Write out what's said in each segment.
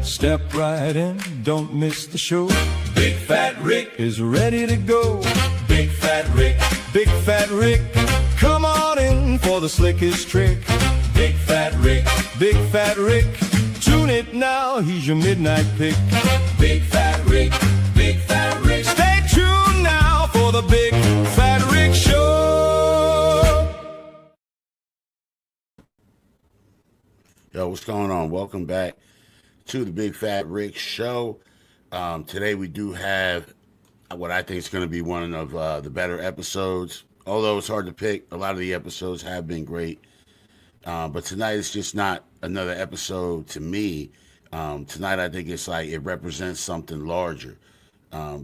Step right in, don't miss the show. Big Fat Rick is ready to go. Big Fat Rick, Big Fat Rick, come on in for the slickest trick. Big Fat Rick, Big Fat Rick, tune it now, he's your midnight pick. Big Fat Rick, Big Fat Rick, stay tuned now for the Big Fat Rick Show. Yo, what's going on? Welcome back to the Big Fat Rick Show. Today we do have what I think is going to be one of the better episodes. Although it's hard to pick, a lot of the episodes have been great. But tonight it's just not another episode to me. Tonight I think it's like it represents something larger.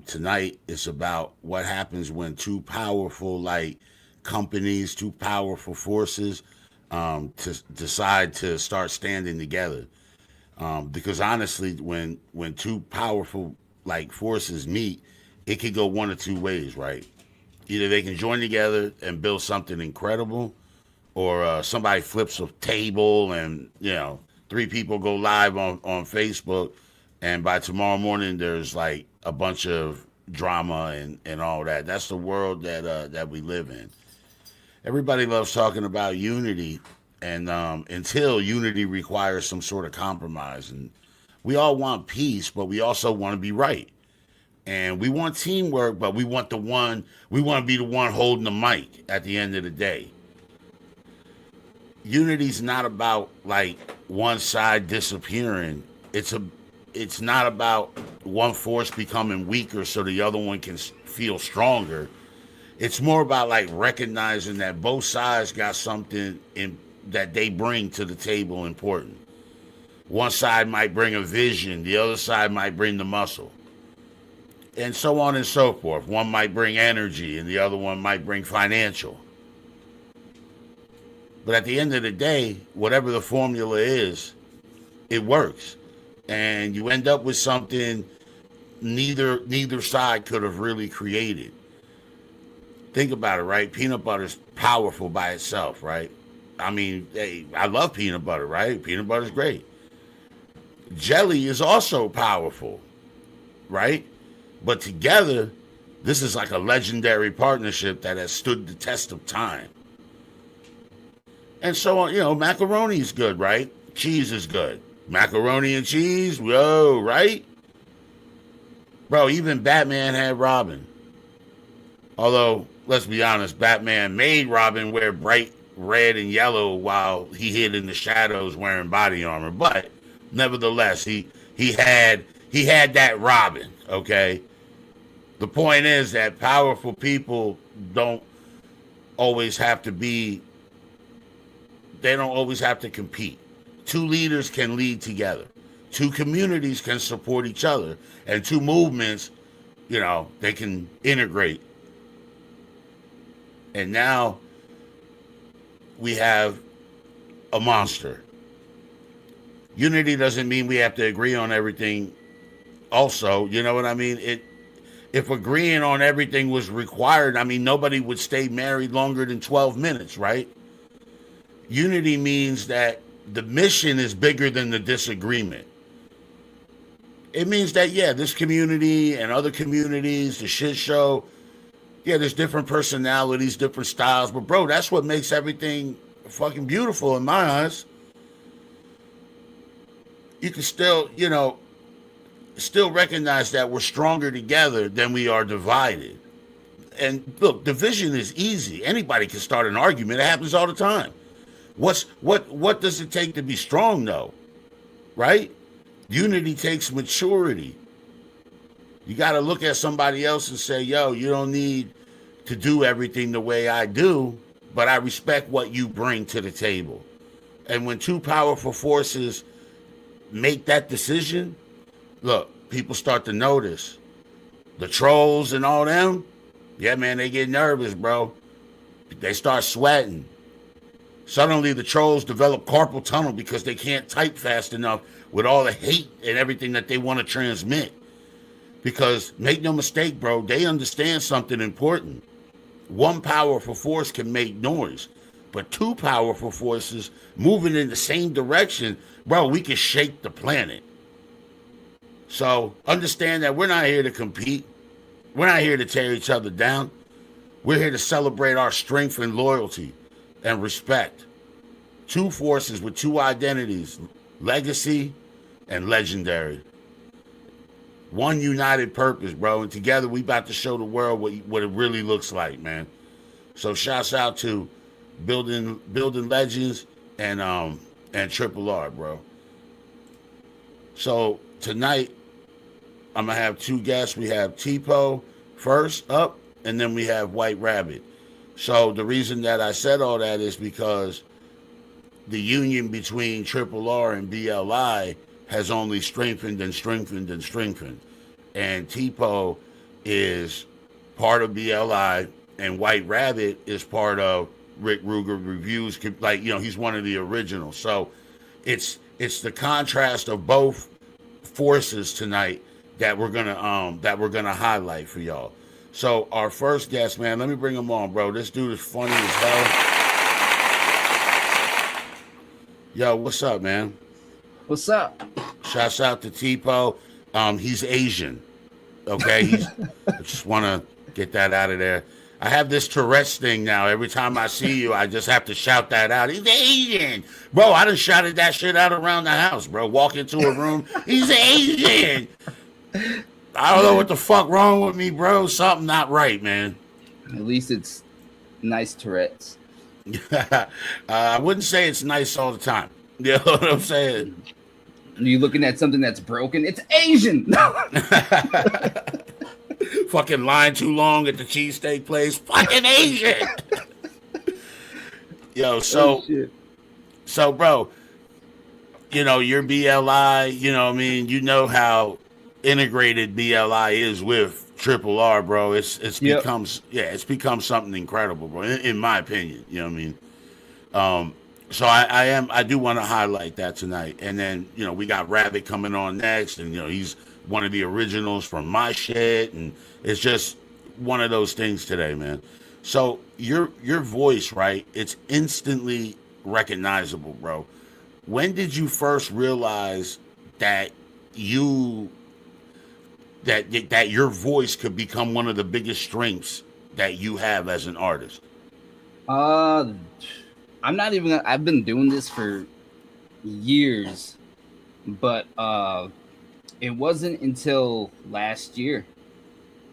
Tonight it's about what happens when two powerful companies, two powerful forces to decide to start standing together. Because honestly, when two powerful forces meet, it could go one of two ways, right? Either they can join together and build something incredible, or somebody flips a table and, three people go live on Facebook, and by tomorrow morning there's a bunch of drama and all that. That's the world that we live in. Everybody loves talking about unity, and until unity requires some sort of compromise. And we all want peace, but we also want to be right. And we want teamwork, but we want to be the one holding the mic at the end of the day. Unity's not about one side disappearing. It's not about one force becoming weaker so the other one can feel stronger. It's more about recognizing that both sides got something that they bring to the table important. One side might bring a vision, the other side might bring the muscle, and so on and so forth. One might bring energy and the other one might bring financial. But at the end of the day, whatever the formula is, it works. And you end up with something neither side could have really created. Think about it, right? Peanut butter's powerful by itself, right? I mean, hey, I love peanut butter, right? Peanut butter's great. Jelly is also powerful, right? But together, this is a legendary partnership that has stood the test of time. And so on, macaroni is good, right? Cheese is good. Macaroni and cheese, whoa, right? Bro, even Batman had Robin. Although, let's be honest, Batman made Robin wear bright red and yellow while he hid in the shadows wearing body armor. But nevertheless, he had that Robin, okay? The point is that powerful people don't always have to compete. Two leaders can lead together. Two communities can support each other. And two movements, they can integrate. And now we have a monster. Unity doesn't mean we have to agree on everything also. You know what I mean? If agreeing on everything was required, nobody would stay married longer than 12 minutes, right? Unity means that the mission is bigger than the disagreement. It means that, this community and other communities, the shit show, there's different personalities, different styles, but bro, that's what makes everything fucking beautiful in my eyes. You can still recognize that we're stronger together than we are divided. And look, division is easy. Anybody can start an argument. It happens all the time. What does it take to be strong though? Right? Unity takes maturity. You got to look at somebody else and say, yo, you don't need to do everything the way I do, but I respect what you bring to the table. And when two powerful forces make that decision, look, people start to notice. The trolls and all them, yeah, man, they get nervous, bro. They start sweating. Suddenly the trolls develop carpal tunnel because they can't type fast enough with all the hate and everything that they want to transmit. Because make no mistake, bro, they understand something important. One powerful force can make noise, but two powerful forces moving in the same direction, bro, we can shake the planet. So understand that we're not here to compete. We're not here to tear each other down. We're here to celebrate our strength and loyalty and respect. Two forces with two identities, legacy and legendary. One united purpose, bro. And together we about to show the world what it really looks like, man. So shouts out to building legends and Triple R, bro. So tonight I'm gonna have two guests. We have Tipo first up, and then we have White Rabbit. So the reason that I said all that is because the union between Triple R and BLI has only strengthened and strengthened and strengthened. And Tipo is part of BLI, and White Rabbit is part of Rickrugerreviews. Like, you know, he's one of the originals. So it's the contrast of both forces tonight that we're gonna highlight for y'all. So our first guest, man, let me bring him on, bro. This dude is funny as hell. Yo, what's up, man? What's up? Shouts out to Tipo. He's Asian. Okay, I just want to get that out of there. I have this Tourette's thing now. Every time I see you, I just have to shout that out. He's Asian. Bro, I done shouted that shit out around the house, bro. Walk into a room, he's Asian. I don't know what the fuck wrong with me, bro. Something not right, man. At least it's nice Tourette's. I wouldn't say it's nice all the time. You know what I'm saying? Are you looking at something that's broken? It's Asian. Fucking line too long at the cheesesteak place. Fucking Asian. Yo, so bro, you know, your BLI, you know what I mean? You know how integrated BLI is with Triple R, bro. It's become something incredible, bro, in my opinion. You know what I mean? So I do want to highlight that tonight. And then, you know, we got Rabbit coming on next, and, you know, he's one of the originals from my shit, and it's just one of those things today, man. So your voice, right? It's instantly recognizable, bro. When did you first realize that your voice could become one of the biggest strengths that you have as an artist? I'm not even gonna, I've been doing this for years, but it wasn't until last year.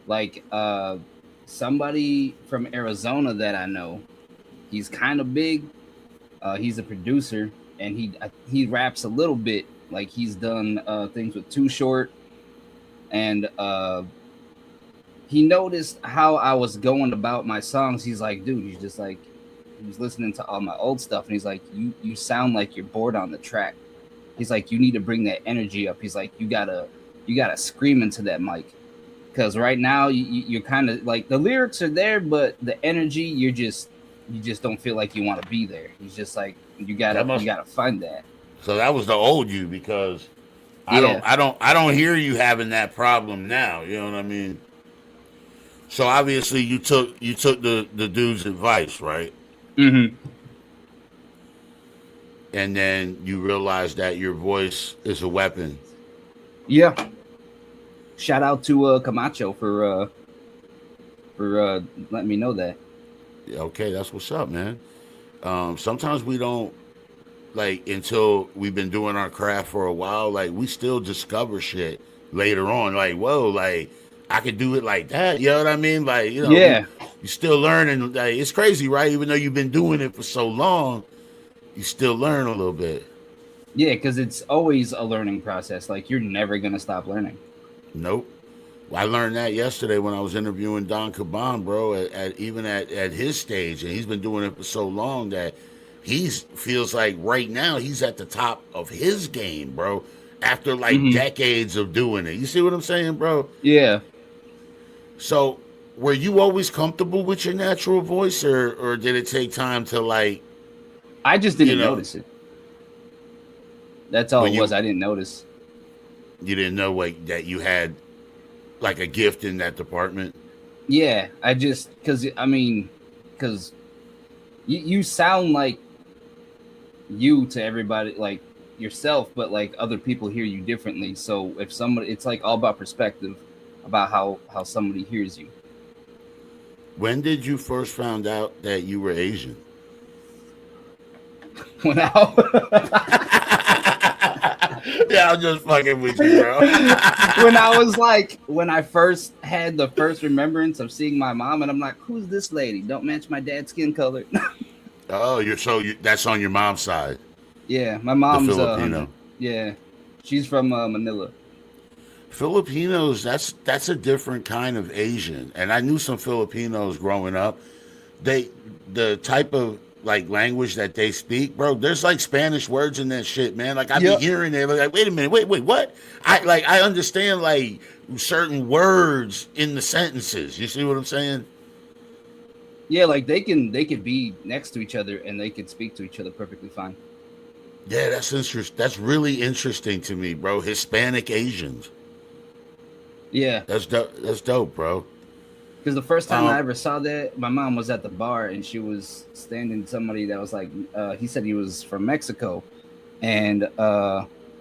Like somebody from Arizona that I know, he's kind of big. He's a producer, and he raps a little bit. Like, he's done things with Too Short, and he noticed how I was going about my songs. He's like, dude, he was listening to all my old stuff, and he's like, you sound like you're bored on the track. He's like, you need to bring that energy up. He's like, you gotta scream into that mic, because right now you're kind of like, the lyrics are there, but the energy, you just don't feel like you want to be there. He's just like, you gotta find that. So that was the old you, because I don't hear you having that problem now. You know what I mean? So obviously you took the dude's advice, right? Mm-hmm. And then you realize that your voice is a weapon. Yeah. Shout out to Camacho for letting me know that. Okay, that's what's up, man. Sometimes we don't, like, until we've been doing our craft for a while, like, we still discover shit later on. Like, whoa, like, I could do it like that. You know what I mean? Like, you know, yeah. You're still learning. Like, it's crazy, right? Even though you've been doing it for so long, you still learn a little bit. Yeah, because it's always a learning process. Like, you're never going to stop learning. Nope. I learned that yesterday when I was interviewing Don Caban, bro, at his stage. And he's been doing it for so long that he feels like right now he's at the top of his game, bro, after like decades of doing it. You see what I'm saying, bro? Yeah. So were you always comfortable with your natural voice, or did it take time to, like... I just didn't notice it. That's all it was. I didn't notice. You didn't know, like, that you had, like, a gift in that department? Yeah, I just... Because you sound like you to everybody. Like, yourself, but like other people hear you differently. So if somebody, it's like all about perspective about how somebody hears you. When did you first found out that you were Asian? When I Yeah, I'm just fucking with you, bro. when I was like, when I first had the first remembrance of seeing my mom, and I'm like, who's this lady? Don't match my dad's skin color. Oh, that's on your mom's side, Yeah, my the mom's Filipino. yeah, she's from Manila. Filipinos, that's a different kind of Asian. And I knew some Filipinos growing up. They the type of like language that they speak, bro. There's like Spanish words in that shit, man. Like I be Yep. hearing it, like, wait a minute, wait, what? I understand like certain words in the sentences. You see what I'm saying? Yeah, like they could be next to each other and they could speak to each other perfectly fine. Yeah, that's interesting. That's really interesting to me, bro. Hispanic Asians. Yeah, That's dope. That's dope, bro. because the first time I Um, ever saw that, my mom was at the bar and she was standing somebody that was like, he said he was from Mexico, and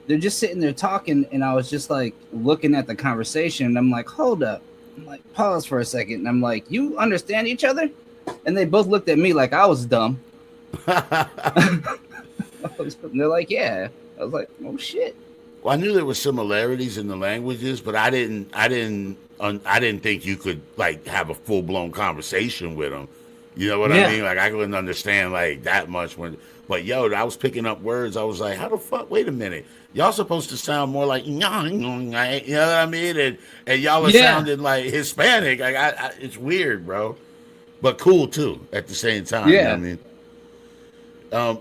they're just sitting there talking, and I was just like looking at the conversation, and I'm like, hold up, I'm like, pause for a second, and I'm like, you understand each other? And they both looked at me like I was dumb. And they're like, yeah. I was like, oh shit. Well, I knew there were similarities in the languages, but I didn't think you could like have a full blown conversation with them. You know what I Yeah. mean? Like I couldn't understand like that much but yo, I was picking up words. I was like, how the fuck? Wait a minute, y'all supposed to sound more like, you know what I mean? And y'all are Yeah. sounding like Hispanic. Like it's weird, bro, but cool too at the same time. You know what I Yeah. mean?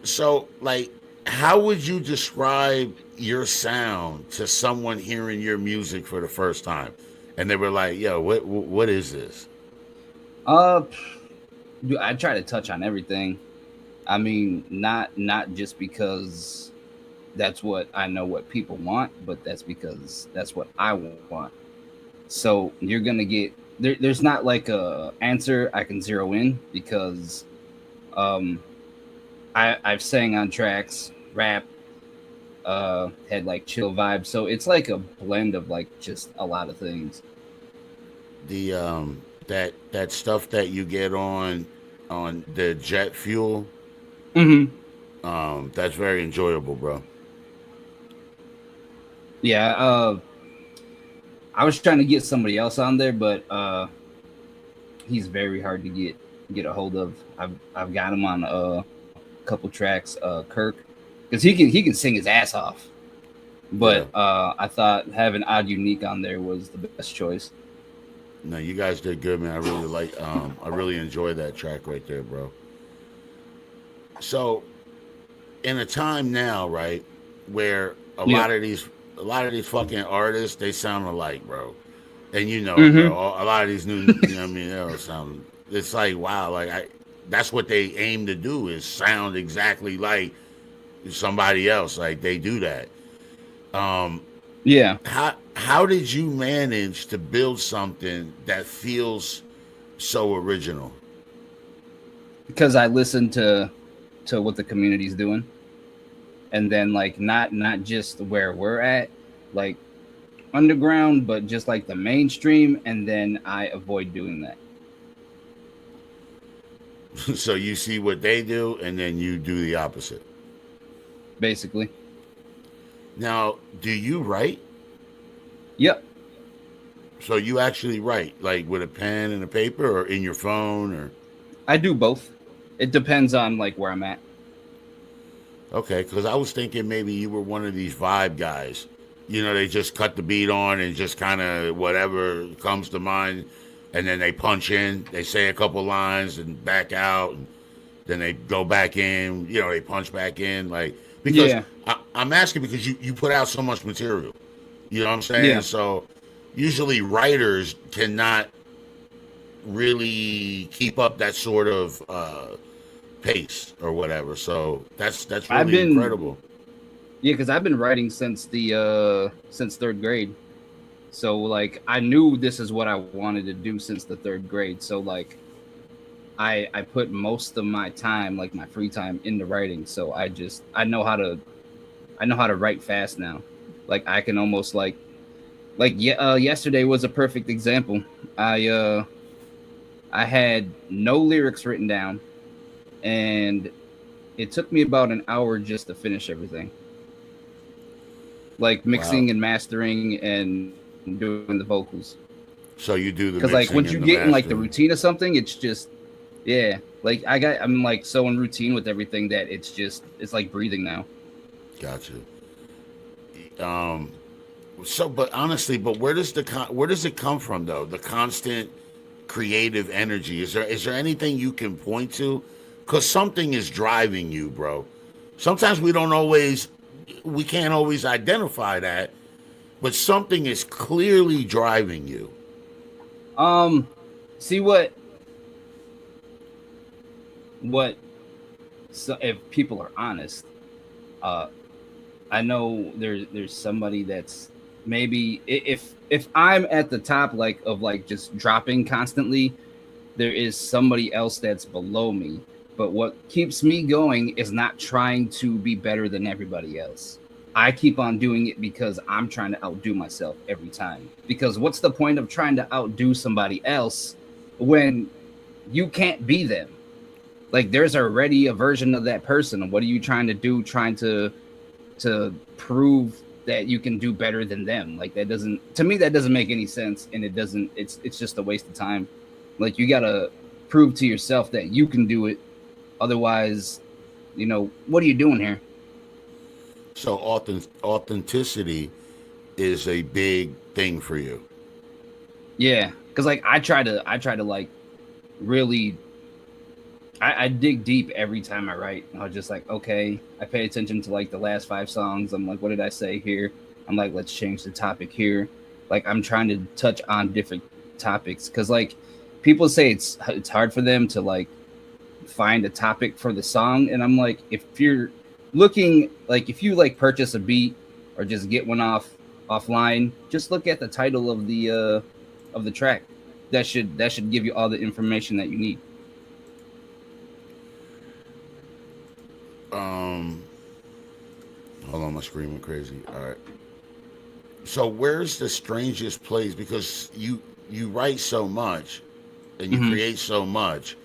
So, like, how would you describe your sound to someone hearing your music for the first time, and they were like, "Yo, what is this?" Uh, Dude, I try to touch on everything. I mean, not just because that's what I know what people want, but that's because that's what I want. So you're gonna get there's not like a answer I can zero in because um I've sang on tracks, rap, had like chill vibes. So it's like a blend of like just a lot of things. The that stuff that you get on the jet fuel, Mm-hmm. that's very enjoyable, bro. Yeah, I was trying to get somebody else on there, but he's very hard to get a hold of. I've got him on a couple tracks, Kirk, because he can sing his ass off. But I thought having Odd Unique on there was the best choice. No, you guys did good, man. I really enjoy that track right there, bro. So, in a time now, right, where Yeah. a lot of these fucking artists, they sound alike, bro. And you know, Mm-hmm. bro, a lot of these new, you know what I mean, they all sound. It's like wow, that's what they aim to do is sound exactly like somebody else. Like they do that. Um, Yeah, how did you manage to build something that feels so original? because I listen to what the community's doing, and then like not just where we're at, like underground, but just like the mainstream, and then I avoid doing that. So you see what they do, and then you do the opposite. Basically. Now, do you write? Yep. So you actually write, like with a pen and a paper, or in your phone, or I do both. It depends on like where I'm at. okay? Because I was thinking maybe you were one of these vibe guys. You know, they just cut the beat on and just kind of whatever comes to mind, and then they punch in. They say a couple lines and back out, and then they go back in. You know, they punch back in, like because Yeah. I'm asking because you put out so much material. You know what I'm saying? Yeah. So usually writers cannot really keep up that sort of pace or whatever. So that's I've really been incredible. Yeah, because I've been writing since third grade. So like I knew this is what I wanted to do since the third grade. So like I put most of my time, like my free time, into writing. So I know how to I know how to write fast now. Like I can almost yesterday was a perfect example. I had no lyrics written down, and it took me about an hour just to finish everything. Like Wow. mixing and mastering and doing the vocals. So you do the Because like mixing once you and the get in like the mastering. routine of something, it's just yeah. Like I'm like so in routine with everything that it's like breathing now. Gotcha. Um, so, but honestly, but where does it come from though? The constant creative energy. Is there anything you can point to? Because something is driving you, bro. Sometimes we can't always identify that, but something is clearly driving you. Um, see what so if people are honest, uh, I know there's somebody that's maybe if I'm at the top like of like just dropping constantly, there is somebody else that's below me. But what keeps me going is not trying to be better than everybody else. I keep on doing it because I'm trying to outdo myself every time. Because what's the point of trying to outdo somebody else when you can't be them? Like there's already a version of that person. What are you trying to do? Trying to prove that you can do better than them? Like that doesn't to me that doesn't make any sense, and it's just a waste of time. Like you gotta prove to yourself that you can do it. Otherwise, what are you doing here? So authenticity is a big thing for you. Yeah, because like I try to like really I dig deep every time I write. I was just like, okay, I pay attention to like the last five songs. I'm like, what did I say here? I'm like, let's change the topic here. Like I'm trying to touch on different topics because like people say it's hard for them to like find a topic for the song, and I'm like, if you're looking like if you like purchase a beat or just get one offline, just look at the title of the track. That should give you all the information that you need. Um, Hold on, my screen went crazy. All right. So where's the strangest place? Because you write so much and you Hmm. create so much.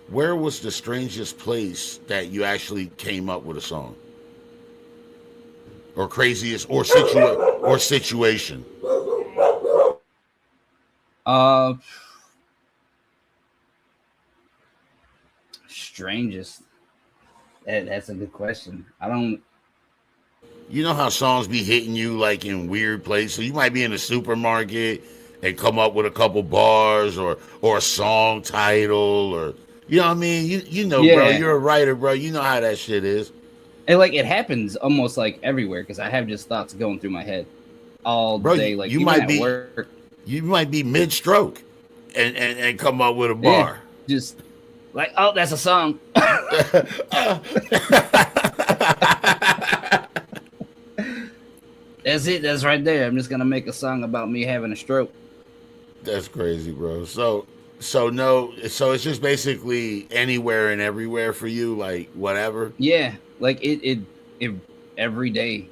Where was the strangest place that you actually came up with a song, or craziest, or situation? Uh, strangest. That's a good question. I don't. You know how songs be hitting you like in weird places. You might be in a supermarket and come up with a couple bars or a song title, or you know what I mean. You know, bro. Yeah, You're a writer, bro. You know how that shit is, and like it happens almost like everywhere because I have just thoughts going through my head all bro. day. Like even at work. You might be mid stroke and come up with a Yeah, bar. just like oh, that's a song. That's it. That's right there. I'm just gonna make a song about me having a stroke. That's crazy, bro. So no, so it's just basically anywhere and everywhere for you, like whatever. Yeah, like it every day.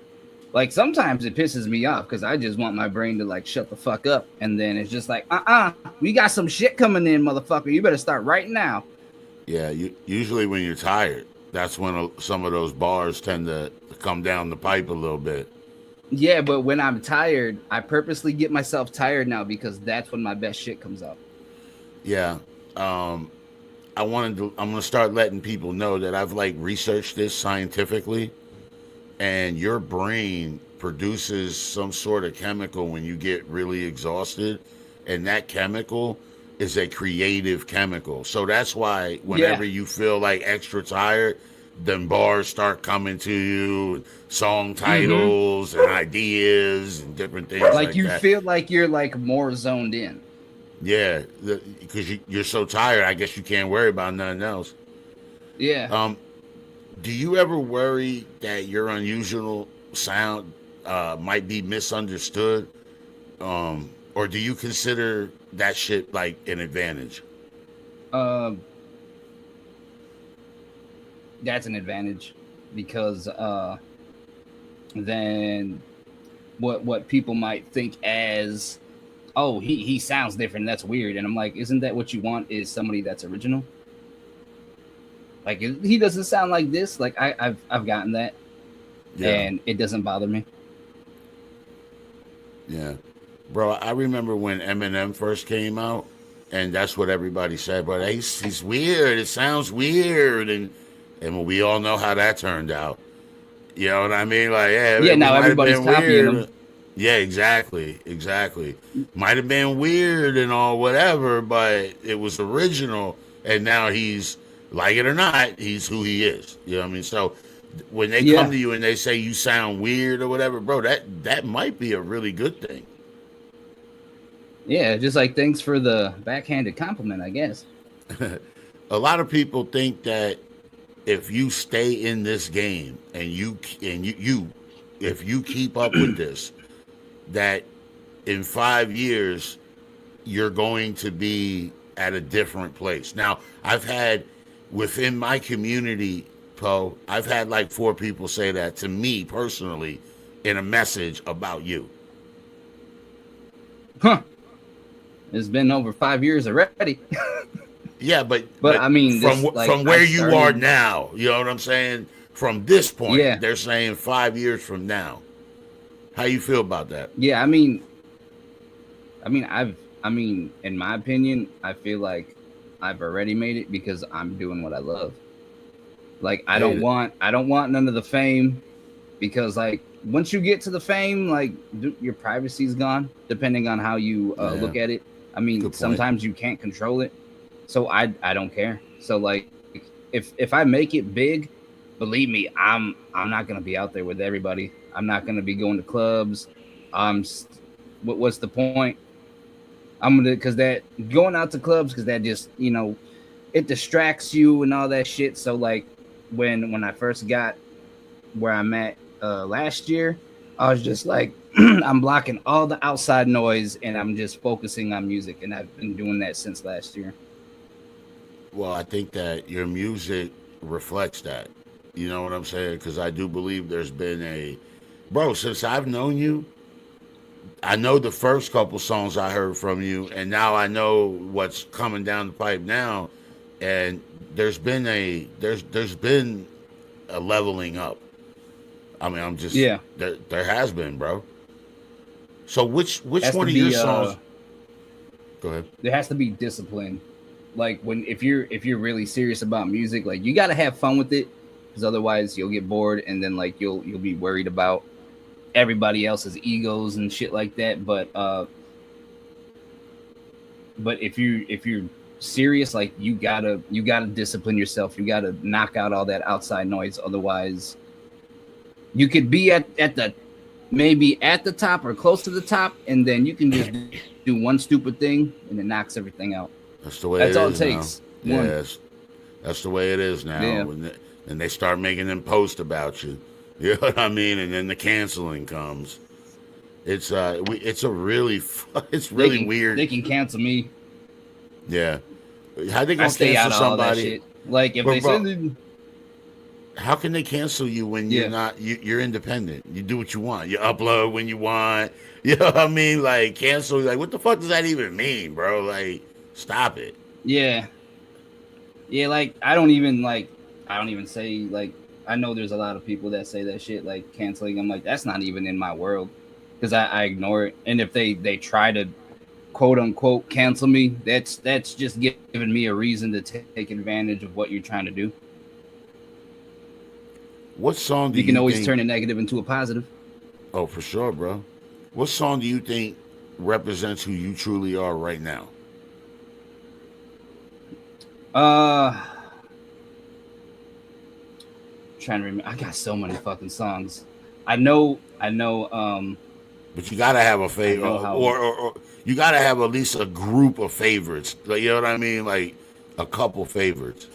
Like sometimes it pisses me off because I just want my brain to like shut the fuck up, and then it's just like, we got some shit coming in, motherfucker. You better start right now. Yeah, usually when you're tired, that's when some of those bars tend to come down the pipe a little bit. Yeah, but when I'm tired, I purposely get myself tired now because that's when my best shit comes out. Yeah. Um, I'm gonna start letting people know that I've like researched this scientifically, and your brain produces some sort of chemical when you get really exhausted, and that chemical is a creative chemical. So that's why Yeah. whenever you feel like extra tired, then bars start coming to you, song Mm-hmm. titles and ideas and different things Like like you that. feel like you're like more zoned in. Yeah, because you're so tired, I guess you can't worry about nothing else. Yeah. Um, do you ever worry that your unusual sound might be misunderstood? Or do you consider that shit like an advantage? Um, that's an advantage because than what people might think as, oh, he sounds different. That's weird. And I'm like, isn't that what you want? Is somebody that's original? Like, he doesn't sound like this. Like I've gotten that, and it doesn't bother me. Yeah, bro. I remember when Eminem first came out, and that's what everybody said. But he's weird. It sounds weird, and we all know how that turned out. You know what I mean? Like, yeah, Yeah, it now might have everybody's been copying weird. him. Yeah, exactly. Might have been weird and all whatever, but it was original, and now he's, like it or not, he's who he is. You know what I mean? So when they come to you and they say you sound weird or whatever, bro, that might be a really good thing. Yeah, just like thanks for the backhanded compliment, I guess. A lot of people think that if you stay in this game and you if you keep up with this, that in 5 years you're going to be at a different place. Now, I've had within my community, Poe, I've had like 4 people say that to me personally in a message about you. Huh. It's been over 5 years already. Yeah, but I mean, from where you are now, you know what I'm saying? From this point, they're saying 5 years from now. How you feel about that? Yeah, I mean, in my opinion, I feel like I've already made it because I'm doing what I love. Like, I don't want none of the fame, because like once you get to the fame, like your privacy's gone, depending on how you look at it. I mean, sometimes you can't control it. So I don't care. So like if I make it big, believe me, I'm not gonna be out there with everybody. I'm not gonna be going to clubs. What's the point? I'm gonna, because that going out to clubs, because that just, you know, it distracts you and all that shit. So like when I first got where I'm at last year, I was just like, I'm blocking all the outside noise and I'm just focusing on music, and I've been doing that since last year. Well, I think that your music reflects that. You know what I'm saying? Because I do believe there's been bro, since I've known you, I know the first couple songs I heard from you, and now I know what's coming down the pipe now, and there's been a leveling up. I mean, I'm just there has been, bro. So which one of your songs? Go ahead. There has to be discipline. Like if you're really serious about music, like you got to have fun with it, because otherwise you'll get bored, and then like you'll be worried about everybody else's egos and shit like that. But if you're serious, like you gotta discipline yourself. You gotta knock out all that outside noise. Otherwise, you could be at the maybe at the top or close to the top, and then you can just do one stupid thing and it knocks everything out. That's the way. That's all it takes. Yes, that's the way it is now. Yeah. And they start making them post about you. You know what I mean? And then the canceling comes. It's really weird. They can cancel me. Yeah, how they gonna cancel somebody? Like if they how can they cancel you when you're not? You're independent. You do what you want. You upload when you want. You know what I mean? Like cancel. Like what the fuck does that even mean, bro? Like stop it. Yeah. Like I don't even say, like, I know there's a lot of people that say that shit, like canceling. I'm like, that's not even in my world, because I ignore it. And if they try to quote unquote cancel me, that's just giving me a reason to take advantage of what you're trying to do. What song do you can always turn a negative into a positive? Oh, for sure, bro. What song do you think represents who you truly are right now? Trying to remember. I got so many fucking songs. I know. But you gotta have a favorite, or you gotta have at least a group of favorites. Like, you know what I mean? Like a couple favorites.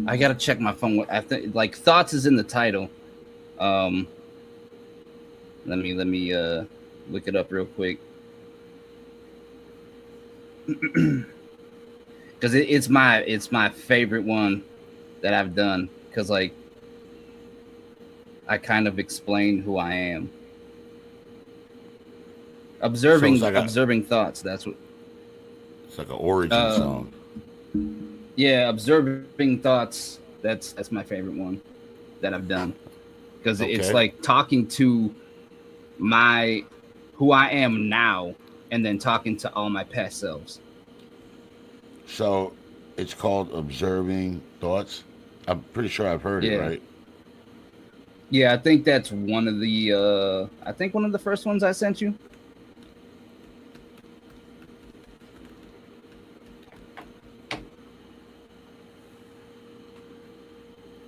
I gotta check my phone. Like Thoughts is in the title. Let me look it up real quick. Because it's my favorite one that I've done. Because like I kind of explain who I am. So Observing thoughts. That's what. it's like an origin Uh, song. yeah, observing thoughts. That's my favorite one that I've done because it's Okay. like talking to my who I am now, and then talking to all my past selves. So it's called Observing Thoughts. I'm pretty sure I've heard it, Yeah, right? yeah. I think that's one of the. I think one of the first ones I sent you.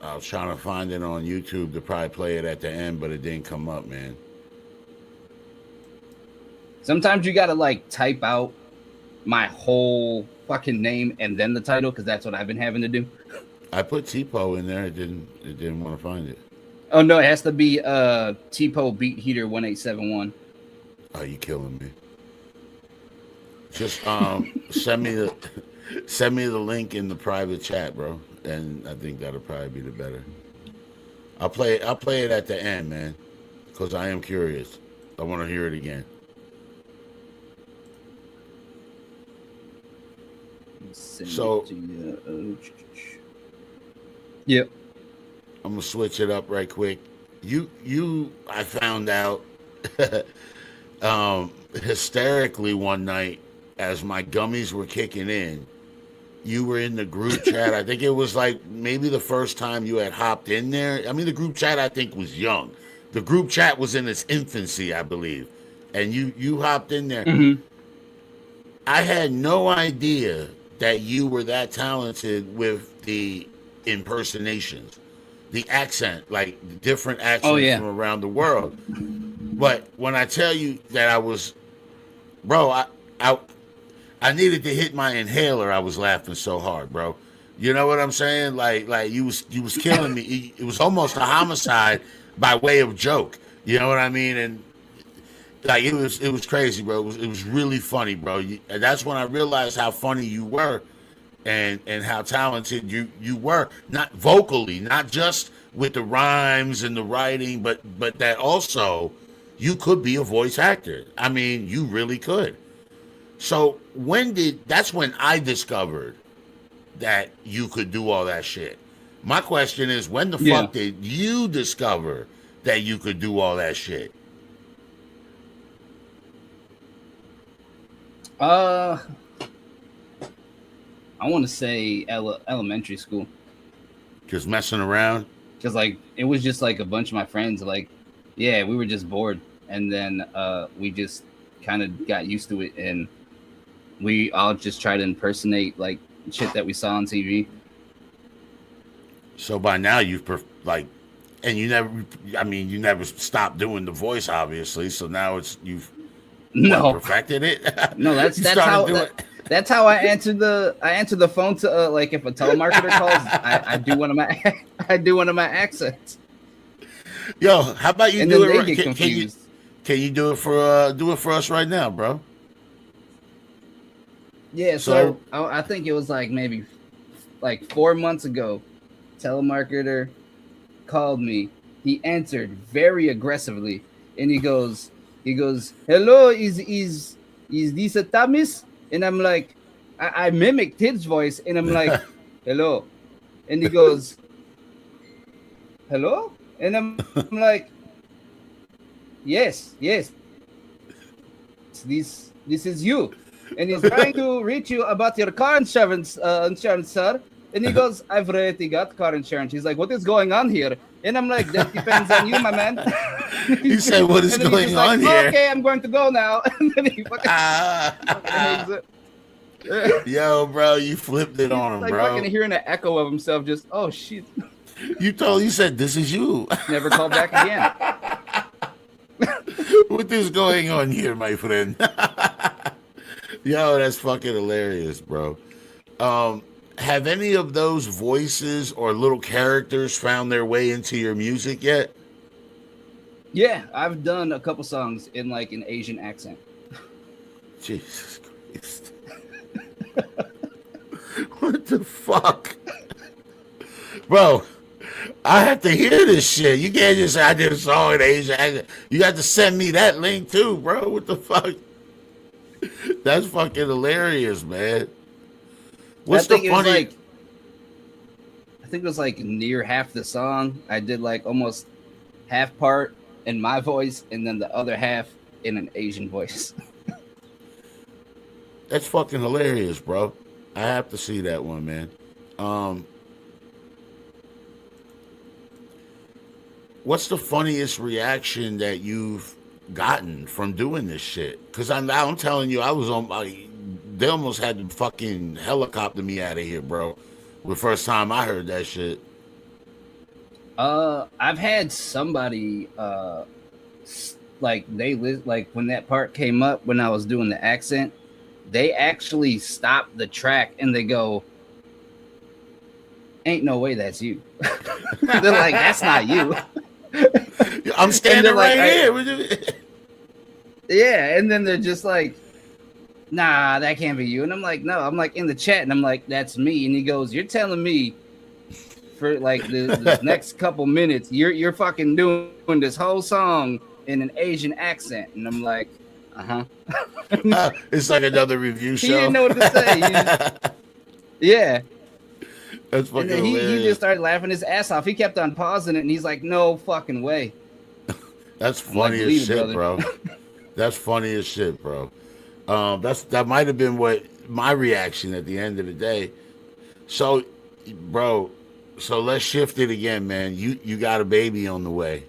I was trying to find it on YouTube to probably play it at the end, but it didn't come up, man. Sometimes you gotta like type out my whole fucking name and then the title because that's what I've been having to do. I put T-Po in there. It didn't want to find it. Oh no, it has to be Tipo Beat Heater 1871. Oh, you killing me. Just send me the link in the private chat, bro. And I think that'll probably be the better. I'll play it at the end, man. Because I am curious. I want to hear it again. So yep. I'm gonna switch it up right quick. I found out hysterically one night as my gummies were kicking in. You were in the group chat. I think it was like maybe the first time you had hopped in there. I mean, the group chat I think was young. The group chat was in its infancy, I believe, and you hopped in there. Mm-hmm. I had no idea that you were that talented with the impersonations, the accent, like the different accents from around the world. But when I tell you that I was, bro, I needed to hit my inhaler. I was laughing so hard, bro. You know what I'm saying? Like you was killing me. It was almost a homicide by way of joke. You know what I mean? And like it was crazy, bro. It was really funny, bro. And that's when I realized how funny you were, and how talented you were. Not vocally, not just with the rhymes and the writing, but that also you could be a voice actor. I mean, you really could. So that's when I discovered that you could do all that shit. My question is, when the fuck did you discover that you could do all that shit? I want to say elementary school. Just messing around? Because like it was just like a bunch of my friends. Like, yeah, we were just bored, and then we just kind of got used to it, and we all just try to impersonate like shit that we saw on TV. So by now and you never stopped doing the voice, obviously. So now you've perfected it. No, that's that's how I answer the phone to like if a telemarketer calls, I do one of my accents. Yo, how about you and do then it? They get confused. Can you do it for us right now, bro? Yeah, so I think it was like maybe like 4 months ago. Telemarketer called me. He answered very aggressively, and he goes, "Hello, is this a Thomas?" And I'm like, I mimicked his voice, and I'm like, "Hello," and he goes, "Hello," and I'm like, yes, this is you. And he's trying to reach you about your car insurance, sir. And he goes, "I've already got car insurance." He's like, "What is going on here?" And I'm like, "That depends on you, my man." You say, "What is going on here?" Okay, I'm going to go now. And then he fucking hangs it. Yo, bro, you flipped it on him, like bro. Fucking hearing an echo of himself, just oh shit. You said, "This is you." Never called back again. What is going on here, my friend? Yo, that's fucking hilarious, bro. Have any of those voices or little characters found their way into your music yet? Yeah, I've done a couple songs in like an Asian accent. Jesus Christ. What the fuck? Bro, I have to hear this shit. You can't just say I did a song in Asian accent. You got to send me that link too, bro. What the fuck? That's fucking hilarious, man. What's the funny? I think it was like near half the song. I did like almost half part in my voice, and then the other half in an Asian voice. That's fucking hilarious, bro. I have to see that one, man. What's the funniest reaction that you've gotten from doing this shit? Because I'm telling you, I was on. They almost had to fucking helicopter me out of here, bro. The first time I heard that shit. I've had somebody like when that part came up when I was doing the accent, they actually stopped the track and they go, "Ain't no way that's you." They're like, "That's not you." I'm standing right here. Yeah, and then they're just like, "Nah, that can't be you." And I'm like, "No," I'm like in the chat, and I'm like, "That's me." And he goes, "You're telling me for like the next couple minutes, you're fucking doing this whole song in an Asian accent?" And I'm like, It's like another review show. He didn't know what to say. Yeah. That's fucking and hilarious. He just started laughing his ass off. He kept on pausing it, and he's like, "No fucking way." That's funny as shit, bro. That's funny as shit, bro. That might have been what my reaction at the end of the day. So, bro, so let's shift it again, man. You got a baby on the way.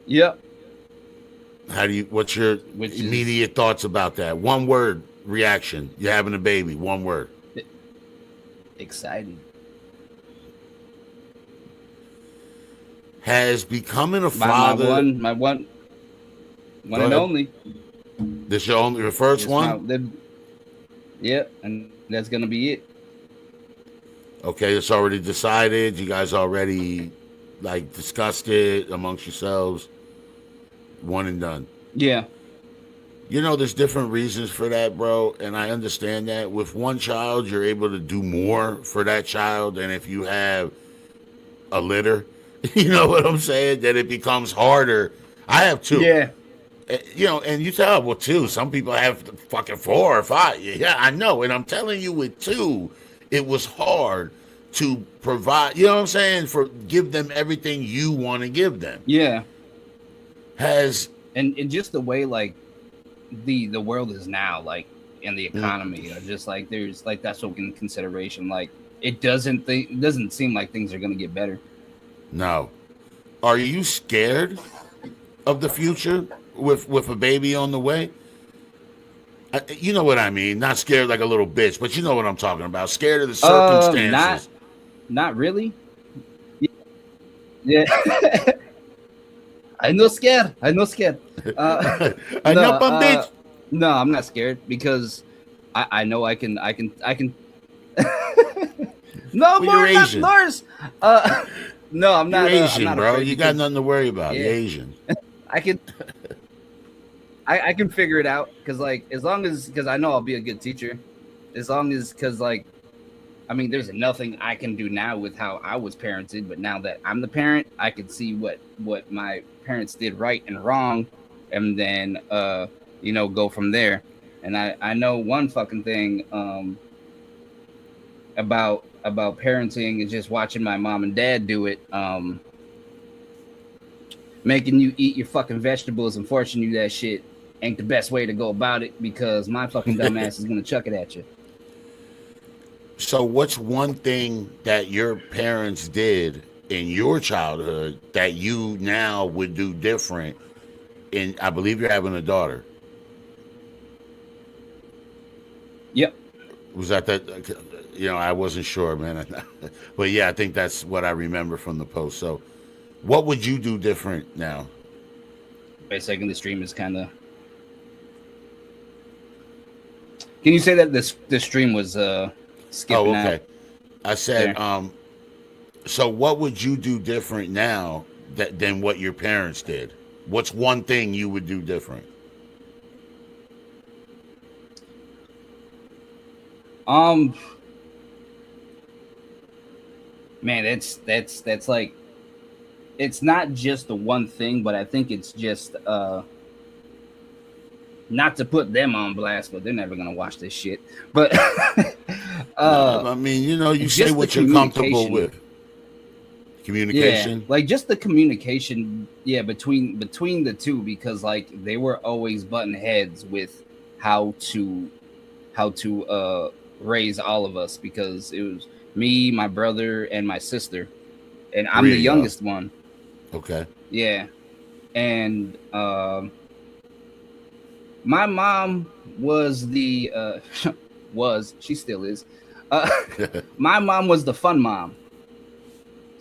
Yep. What's your immediate thoughts about that? One word reaction. You're having a baby. One word. Excited. Has becoming a father my one and only. This your first one? Yep, and that's gonna be it. Okay, it's already decided. You guys already like discussed it amongst yourselves. One and done. Yeah. You know, there's different reasons for that, bro, and I understand that. With one child, you're able to do more for that child than if you have a litter. You know what I'm saying? That it becomes harder. I have two. Yeah. You know, and you tell, well, two. Some people have fucking 4 or 5. Yeah, I know. And I'm telling you, with 2, it was hard to provide, you know what I'm saying? Give them everything you want to give them. Yeah. And just the way like the world is now, like in the economy, just like there's like that's what in consideration. Like it doesn't seem like things are gonna get better. No. Are you scared of the future with a baby on the way? You know what I mean? Not scared like a little bitch, but you know what I'm talking about. Scared of the circumstances. Not really. Yeah. I'm not scared. I know, bitch. No, I'm not scared because I know I can. No more, not Lars. No, I'm not. You're Asian, I'm not bro. You got nothing to worry about. Yeah. You're Asian. I can figure it out because I know I'll be a good teacher. I mean, there's nothing I can do now with how I was parented, but now that I'm the parent, I can see what my parents did right and wrong, and then go from there. And I know one fucking thing about parenting is just watching my mom and dad do it, making you eat your fucking vegetables and forcing you that shit ain't the best way to go about it because my fucking dumb ass is gonna chuck it at you. So what's one thing that your parents did in your childhood that you now would do different? And I believe you're having a daughter. Yep. Was that? I wasn't sure, man. But yeah, I think that's what I remember from the post. So what would you do different now? Wait a second, the stream is kind of... Can you say that this stream was skipping out? Okay. I said, so what would you do different now than what your parents did? What's one thing you would do different? Man, that's like, it's not just the one thing, but I think it's just not to put them on blast, but they're never gonna watch this shit. But No, I mean, you say just the what you're comfortable communication. with. Yeah, Communication. like just the communication, yeah, between the two, because like they were always button heads with how to raise all of us, because it was me, my brother, and my sister, and I'm Three the of y'all. youngest one. Okay. Yeah, and my mom was the was she still is. Uh, my mom was the fun mom.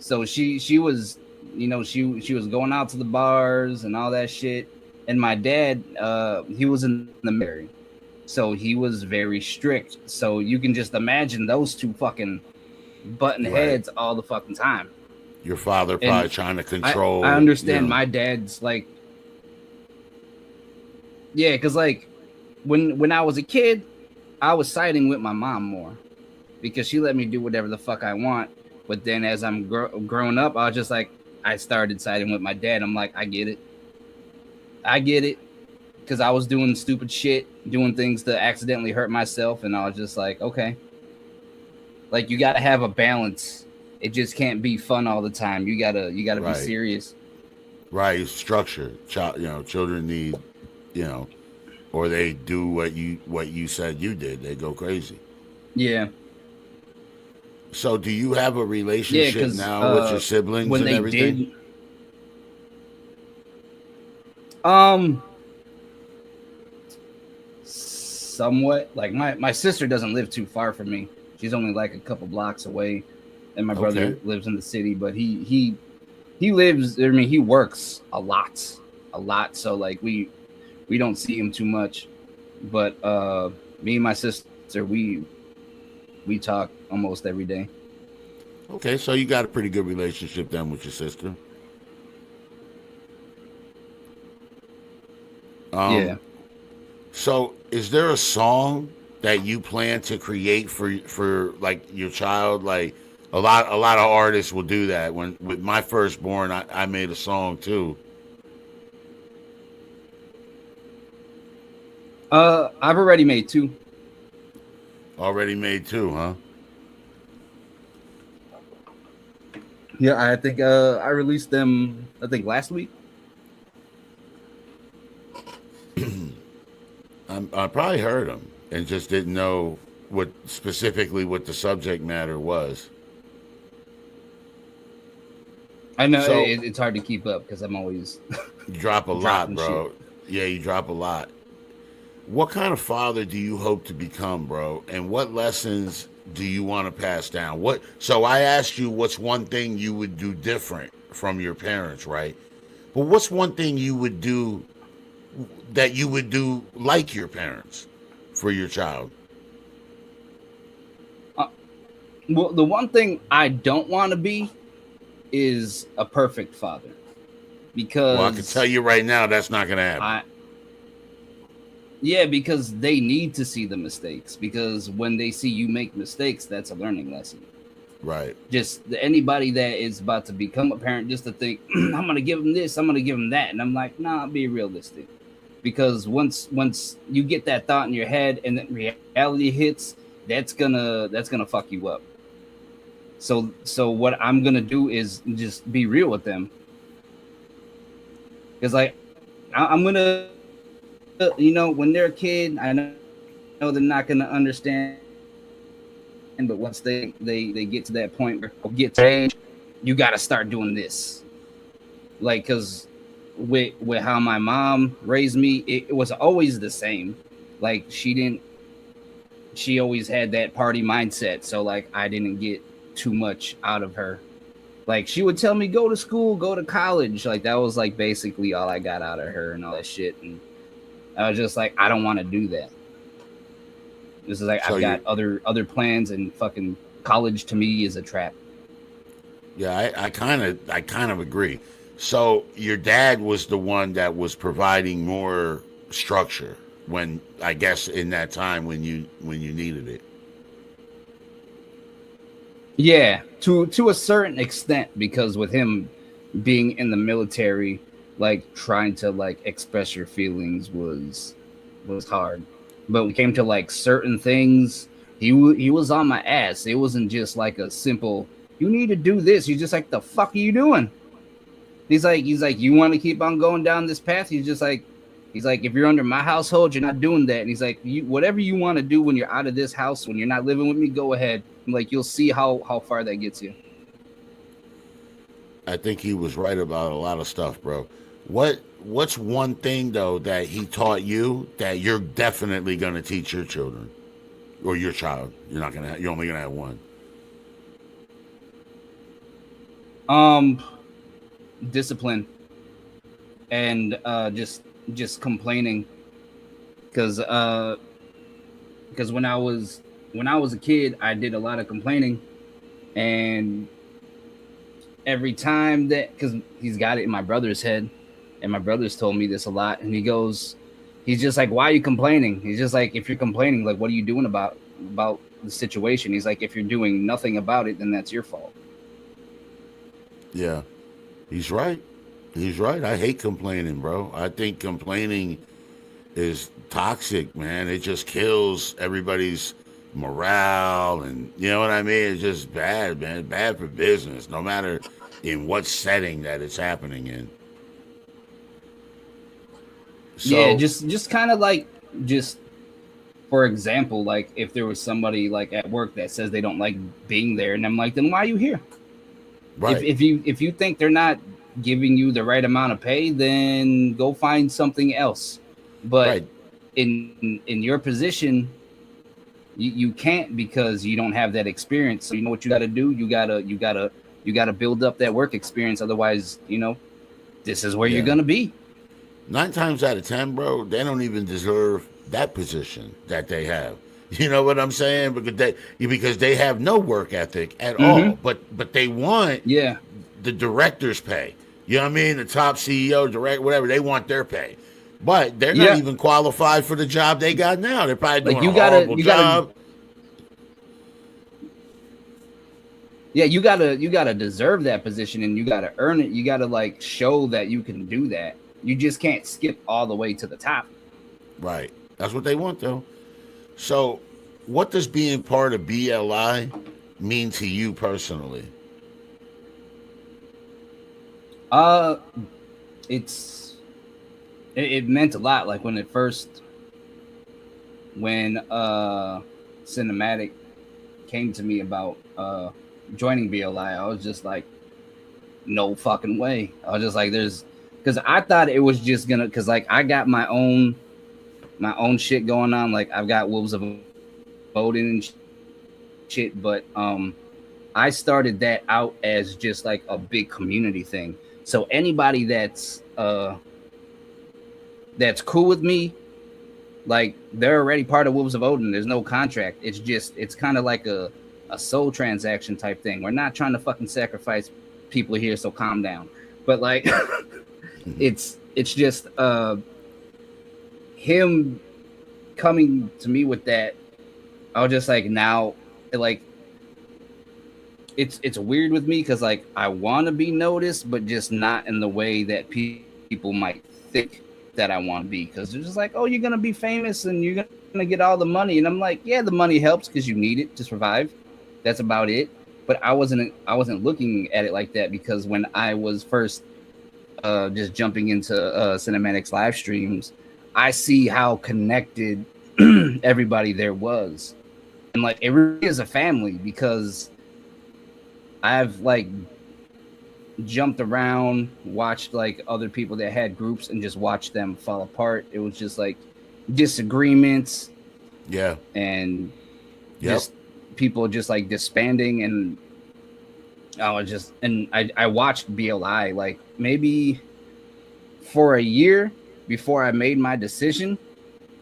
So she was, she was going out to the bars and all that shit. And my dad, he was in the military, so he was very strict. So you can just imagine those two fucking button Right. heads all the fucking time. Your father And probably trying to I control. understand my dad's like, yeah, because like when I was a kid, I was siding with my mom more because she let me do whatever the fuck I want. But then as I'm growing up, I was just like, I started siding with my dad. I'm like, I get it, because I was doing stupid shit, doing things to accidentally hurt myself, and I was just like, okay, like you got to have a balance. It just can't be fun all the time. You gotta be Right. serious. Right. Structure. Children need, you know, or they do what you said you did. They go crazy. Yeah, So, do you have a yeah, relationship because now with your siblings when and they everything? did, um, somewhat, like my sister doesn't live too far from me. She's only like a couple blocks away, and my Okay. brother lives in the city, but he lives, I mean, he works a lot, so like we don't see him too much. But me and my sister, we talk almost every day. Okay. So you got a pretty good relationship then with your sister. Yeah. So, is there a song that you plan to create for like your child? Like a lot of artists will do that. When with my firstborn, I made a song too. I've already made two. Already made two, huh? Yeah, I think I released them, I think last week. I probably heard them and just didn't know what the subject matter was. I know So it's hard to keep up because I'm always you drop a lot, dropping shit. bro. Yeah, you drop a lot. What kind of father do you hope to become, bro? And what lessons do you want to pass down? What So I asked you what's one thing you would do different from your parents, right? But what's one thing you would do that you would do like your parents for your child? Uh, well, the one thing I don't want to be is a perfect father, Well, I can tell because you right now that's not going to happen. I yeah, because they need to see the mistakes, because when they see you make mistakes, that's a learning lesson. Right. Just anybody that is about to become a parent, just to think, I'm gonna give them this, I'm gonna give them that, and I'm like, nah, be realistic, because once you get that thought in your head and then reality hits, that's gonna fuck you up. So what I'm gonna do is just be real with them, because like I'm gonna, when they're a kid, I know they're not gonna understand, but once they get to that point where or get to age, you got to start doing this, like, because with how my mom raised me, it was always the same. Like she always had that party mindset, so like I didn't get too much out of her. Like she would tell me go to school, go to college, like that was like basically all I got out of her and all that shit. And I was just like, I don't want to do that. This is like So I've you got other plans, and fucking college to me is a trap. Yeah, I kind of agree. So your dad was the one that was providing more structure when I guess in that time when you needed it. Yeah, to a certain extent, because with him being in the military, like trying to like express your feelings was hard. But when it came to like certain things, he was on my ass. It wasn't just like a simple you need to do this. He's just like the fuck are you doing? He's like you want to keep on going down this path. He's like if you're under my household, you're not doing that. And he's like you whatever you want to do when you're out of this house, when you're not living with me, go ahead. And like you'll see how far that gets you. I think he was right about a lot of stuff, bro. What's one thing though that he taught you that you're definitely gonna teach your children or your child? You're only gonna have one. Um, discipline and just complaining because when I was a kid, I did a lot of complaining, and every time that because he's got it in my brother's head, and my brother's told me this a lot, and he's just like, why are you complaining? He's just like, if you're complaining, like, what are you doing about the situation? He's like, if you're doing nothing about it, then that's your fault. Yeah, he's right. He's right. I hate complaining, bro. I think complaining is toxic, man. It just kills everybody's morale, and you know what I mean. It's just bad, man. Bad for business, no matter in what setting that it's happening in. Yeah, So, just kind of like just for example, like if there was somebody like at work that says they don't like being there, and I'm like, then why are you here? right, If you think they're not giving you the right amount of pay, then go find something else. But right, in your position, you can't because you don't have that experience. So you know what you got to do? You got to build up that work experience. Otherwise, this is where you're yeah. gonna be. 9 times out of 10, bro, they don't even deserve that position that they have. You know what I'm saying? Because they have no work ethic at Mm-hmm. all. But they want Yeah, the director's pay. You know what I mean? The top CEO, direct, whatever, they want their pay. But they're not yeah. even qualified for the job they got now. They're probably Like doing a horrible job. you gotta deserve that position, and you gotta earn it. You gotta like show that you can do that. You just can't skip all the way to the top. Right. That's what they want, though. So, what does being part of BLI mean to you personally? Uh, it's it meant a lot. Like when Cinematic came to me about joining BLI, I was just like, no fucking way. I was just like, because I thought it was just gonna, because like I got my own shit going on. Like I've got Wolves of Odin and shit, but I started that out as just like a big community thing. So anybody that's cool with me, like they're already part of Wolves of Odin. There's no contract. It's kind of like a soul transaction type thing. We're not trying to fucking sacrifice people here, so calm down. But like it's just him coming to me with that. I was just like, now like it's weird with me because like I want to be noticed, but just not in the way that people might think that I want to be, because they're just like, oh, you're gonna be famous and you're gonna get all the money, and I'm like, yeah, the money helps because you need it to survive. That's about it. But I wasn't looking at it like that, because when I was first just jumping into Cinematics live streams, I see how connected everybody there was, and like it really is a family, because I've like jumped around, watched like other people that had groups, and just watched them fall apart. It was just like disagreements, Yeah. and Yep. just people just like disbanding. And I watched BLI like maybe for a year before I made my decision,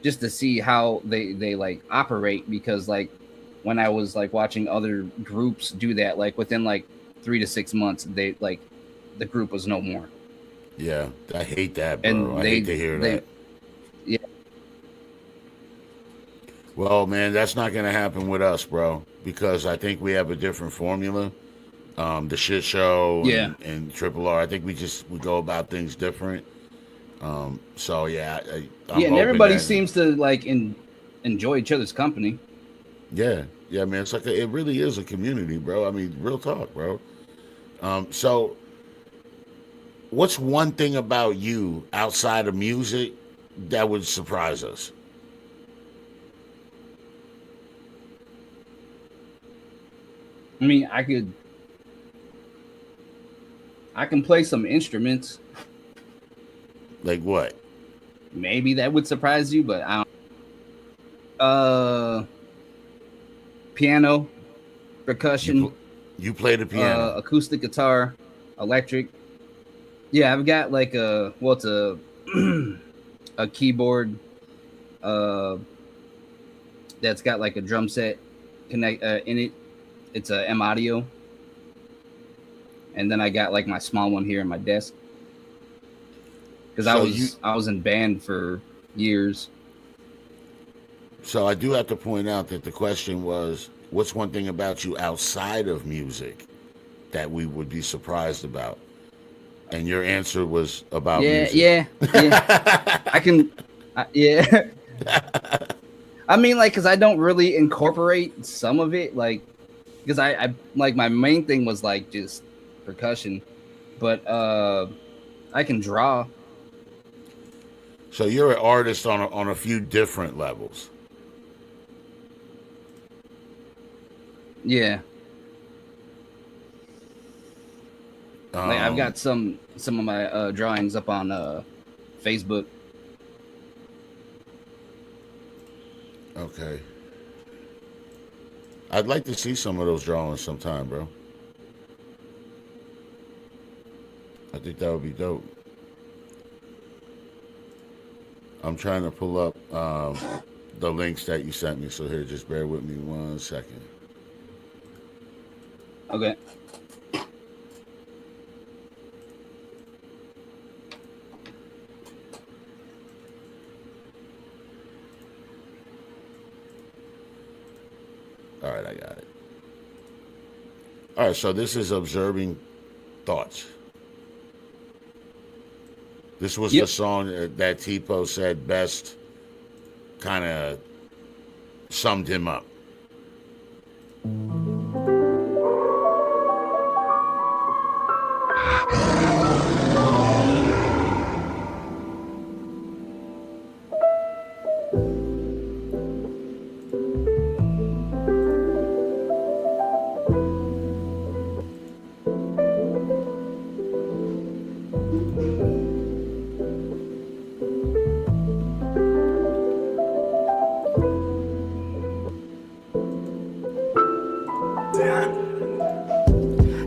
just to see how they like operate, because like when I was like watching other groups do that, like within like 3 to 6 months, they like the group was no more. Yeah. I hate that, bro. And I hate to hear that. yeah, Well, man, that's not going to happen with us, bro, because I think we have a different formula. The shit show and Triple R. I think we go about things different. So yeah, I'm and everybody that, seems to like enjoy each other's company. Yeah, man. It's like it really is a community, bro. I mean, real talk, bro. So what's one thing about you outside of music that would surprise us? I mean, I can play some instruments. Like what? Maybe that would surprise you, but I don't. Piano, percussion. You play the piano, acoustic guitar, electric. Yeah, I've got like it's a a keyboard that's got like a drum set connect in it. It's a M Audio. And then I got like my small one here in my desk. Because I was in band for years. So I do have to point out that the question was, what's one thing about you outside of music that we would be surprised about? And your answer was about music. Yeah. I mean, like, because I don't really incorporate some of it, like, because I like my main thing was like just percussion, but I can draw. So you're an artist on a few different levels. Yeah. Like I've got some of my drawings up on Facebook. Okay. I'd like to see some of those drawings sometime, bro. I think that would be dope. I'm trying to pull up the links that you sent me, so here, just bear with me 1 second. Okay. All right, I got it. All right, so this is Observing Thoughts. This was the song that Tipo said best kind of summed him up.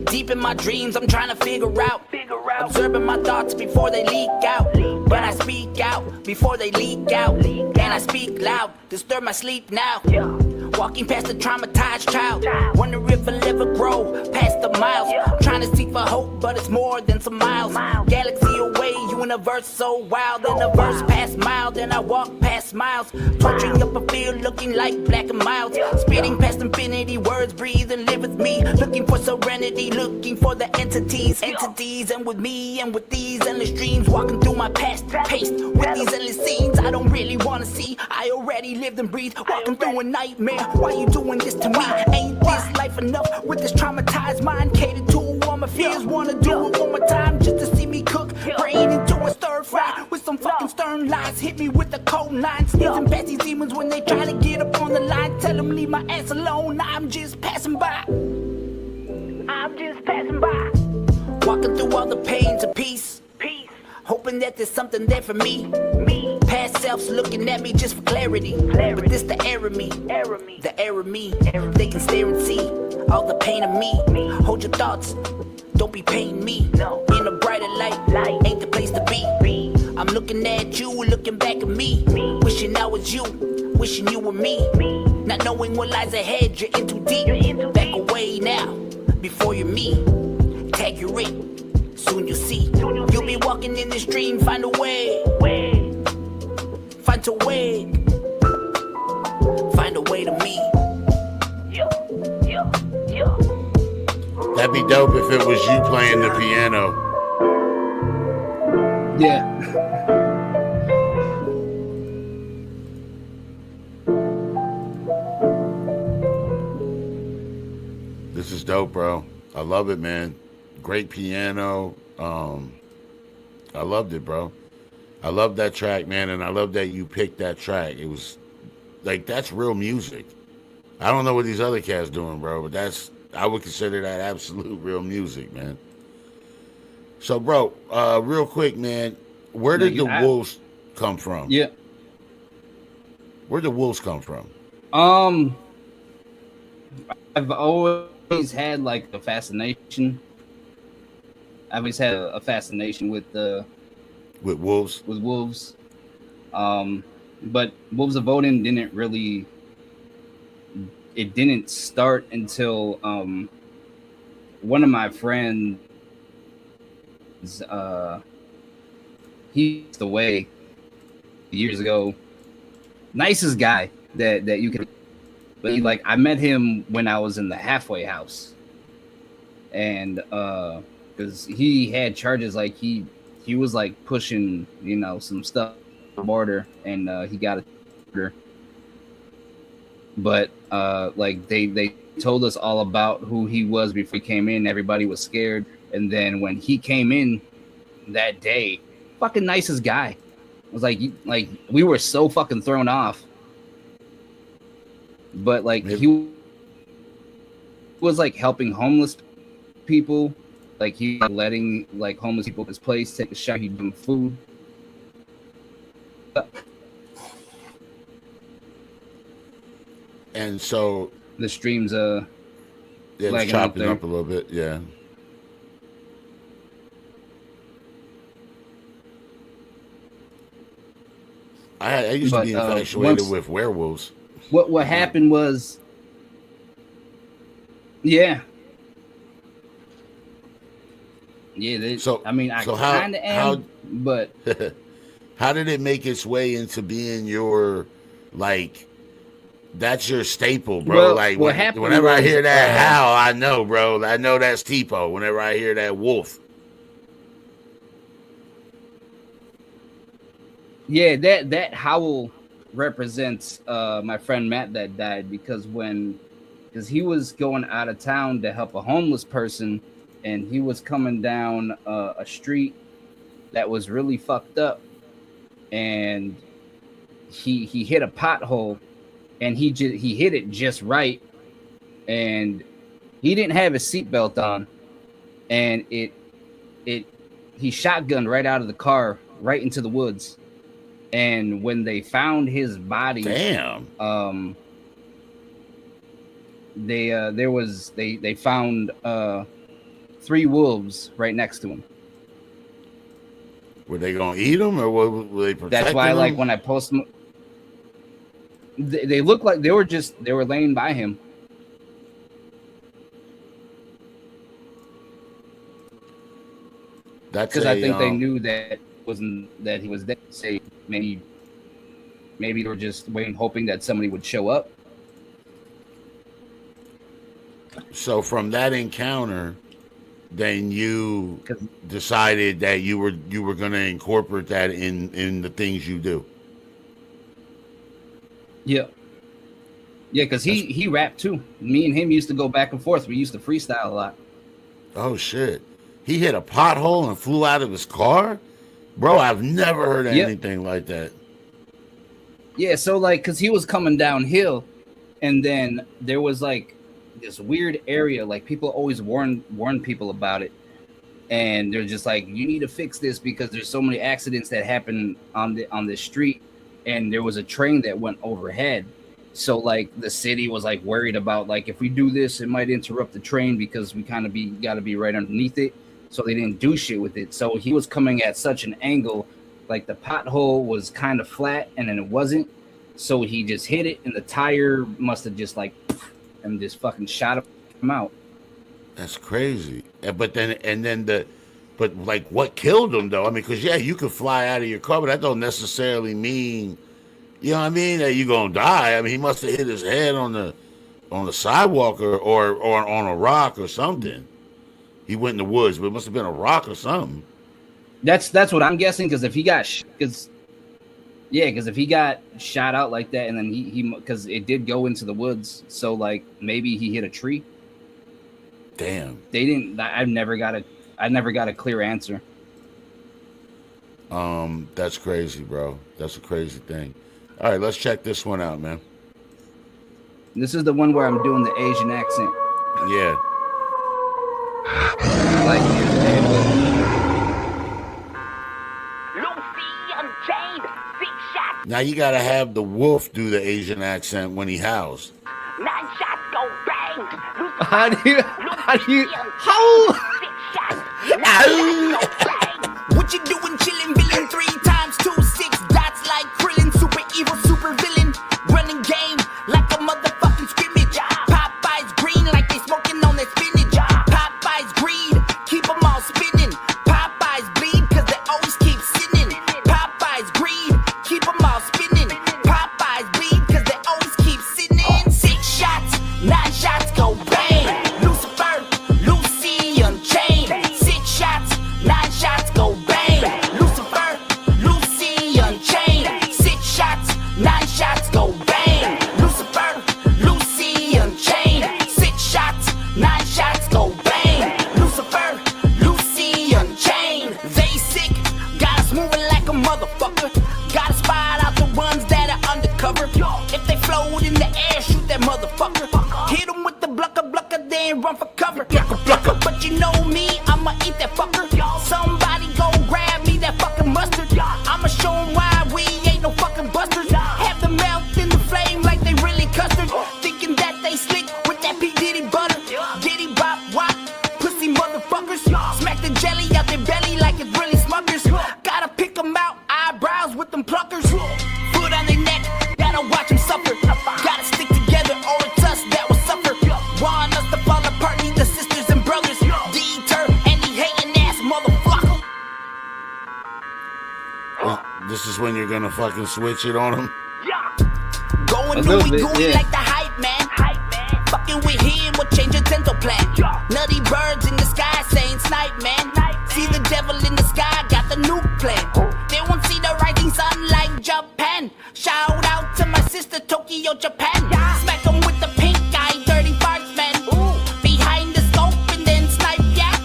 Deep in my dreams, I'm trying to figure out. Observing my thoughts before they leak out. But I speak out before they leak out. And I speak loud, disturb my sleep now. Walking past a traumatized child. Wonder if I'll ever grow past the miles. Trying to seek for hope, but it's more than some miles. Galaxy away, universe so wild. Then a verse past mile, then I walk past miles. Torturing up a field, looking like black and mild. Speeding past infinity, words breathe and live with me. Looking for serenity, looking for the entities. And with me and with these endless dreams. Walking through my past, paced with these endless scenes I don't really wanna see. I already lived and breathed, walking through a nightmare. Why you doing this to me? Ain't this life enough with this traumatized mind? Catered to all my fears, wanna do it one more time just to see me cook. Brain into a stir fry with some fucking stern lies. Hit me with the cold line. Sneezing past these demons when they try to get up on the line. Tell them leave my ass alone, I'm just passing by. I'm just passing by. Walking through all the pains of peace. Hoping that there's something there for me. Past selves looking at me just for clarity. But this the error of me. The error of me. They can stare and see all the pain of me. Hold your thoughts. Don't be paying me. In a brighter light ain't the place to be. I'm looking at you, looking back at me. Wishing I was you, wishing you were me. Not knowing what lies ahead, you're in too deep. Back away now, before you're me. Tag your it, soon you'll see. You'll be walking in this dream, find a way. Find a way. Find a way to me. That'd be dope if it was you playing the piano. Yeah. This is dope, bro. I love it, man. Great piano. I loved it, bro. I love that track, man, and I love that you picked that track. It was like that's real music. I don't know what these other cats doing, bro, but I would consider that absolute real music, man. So, bro, real quick, man, where did the wolves come from? Yeah. Where the wolves come from? I've always had like a fascination. I always had a fascination with wolves. With wolves. But Wolves of Odin didn't really. It didn't start until one of my friends. He passed away years ago. Nicest guy that you could. But I met him when I was in the halfway house, and because he had charges, like he was like pushing, some stuff on the border, and he got a order. But they told us all about who he was before he came in. Everybody was scared, and then when he came in that day, fucking nicest guy. It was like we were so fucking thrown off. But he was like helping homeless people, like he was letting like homeless people at his place take a shower, he'd give them food. And so the streams it's chopping up a little bit, yeah. I used to be infatuated with werewolves. What happened was, yeah. Kind of am, but how did it make its way into being your that's your staple, bro? Well, whenever I hear that howl, I know, bro. I know that's Tipo. Whenever I hear that wolf. Yeah, that howl represents my friend Matt that died because he was going out of town to help a homeless person, and he was coming down a street that was really fucked up, and he hit a pothole, and he hit it just right, and he didn't have his seatbelt on, and he shotgunned right out of the car right into the woods. And when they found his body, damn, they found 3 wolves right next to him. Were they gonna eat him, or were they protecting That's why, him? When I post them, they looked like they were laying by him. That's because I think they knew that he was dead. Say maybe they were just waiting, hoping that somebody would show up. So from that encounter, then you decided that you were going to incorporate that in the things you do. Yeah, because he rapped too. Me and him used to go back and forth. We used to freestyle a lot. Oh shit! He hit a pothole and flew out of his car, bro. I've never heard of anything like that. Yeah, so because he was coming downhill, and then there was this weird area. People always warn people about it, and they're just like, you need to fix this because there's so many accidents that happen on this street, and there was a train that went overhead. So the city was worried about if we do this, it might interrupt the train because we kind of got to be right underneath it. So they didn't do shit with it. So he was coming at such an angle, the pothole was kind of flat and then it wasn't. So he just hit it, and the tire must have just and just fucking shot him out. That's crazy. But what killed him though? I mean, because you could fly out of your car, but that don't necessarily mean, you know what I mean, that you're gonna die. I mean, he must have hit his head on the sidewalk or on a rock or something. He went in the woods, but it must have been a rock or something. That's what I'm guessing. Because if he got, because if he got shot out like that, and then he because it did go into the woods, so like maybe he hit a tree. Damn. They didn't. I never got a clear answer. That's crazy, bro. That's a crazy thing. All right, let's check this one out, man. This is the one where I'm doing the Asian accent. Yeah. Like, now you gotta have the wolf do the Asian accent when he howls. 9 shots go bang. how? What you doing, chillin', villain? 3 times 2, 6 dots like Krillin, super evil, super villain, running game like a motherfucking scrimmage. Popeye's green like they smoking on their spinach. Popeye's greed, keep them all spinning. Popeye's bleed cause they always keep sinning. Popeye's greed, keep them all spinning. Popeye's bleed cause they always keep sinning. 6 shots, 9 shots go bang. Lucifer, Lucy Unchained. 6 shots, 9 shots go bang. Lucifer, Lucy Unchained. 6 shots, 9 shots go bang. Lucifer, Lucy Unchained. 6 shots, 9 shots go bang. Lucifer, Lucy Unchained. They sick, got us moving like a motherfucker. Gotta spot out the ones that are undercover. If they float in the air, shoot that motherfucker. Hit them with the blucker, then run for cover. But you know me, I'ma eat that fucker. Somebody go grab me that fucking mustard. I'ma show them why we ain't no fucking busters. Have them melt in the flame like they really custard. Thinking that they slick with that P. Diddy butter. Diddy bop wop, pussy motherfuckers. Smack the jelly out their belly like it's really Smuckers. Gotta pick them out, eyebrows with them pluckers. Foot on their neck, gotta watch them suffer. Gotta stick together or it's us that will suffer. Want us to fall apart, need the sisters and brothers. Deter any hating ass motherfucker. This is when you're gonna fucking switch it on him. Going A little ooey bit, gooey yeah. like the hype man. Fucking with him, we'll change your dental plan. Nutty birds in the sky saying snipe man. See the devil in the sky, got the nuke plan. They won't see the rising sun like Japan. Shout out to my sister Tokyo, Japan. Smack 'em with the pink eye, dirty farts man. Behind the scope and then snipe yeah.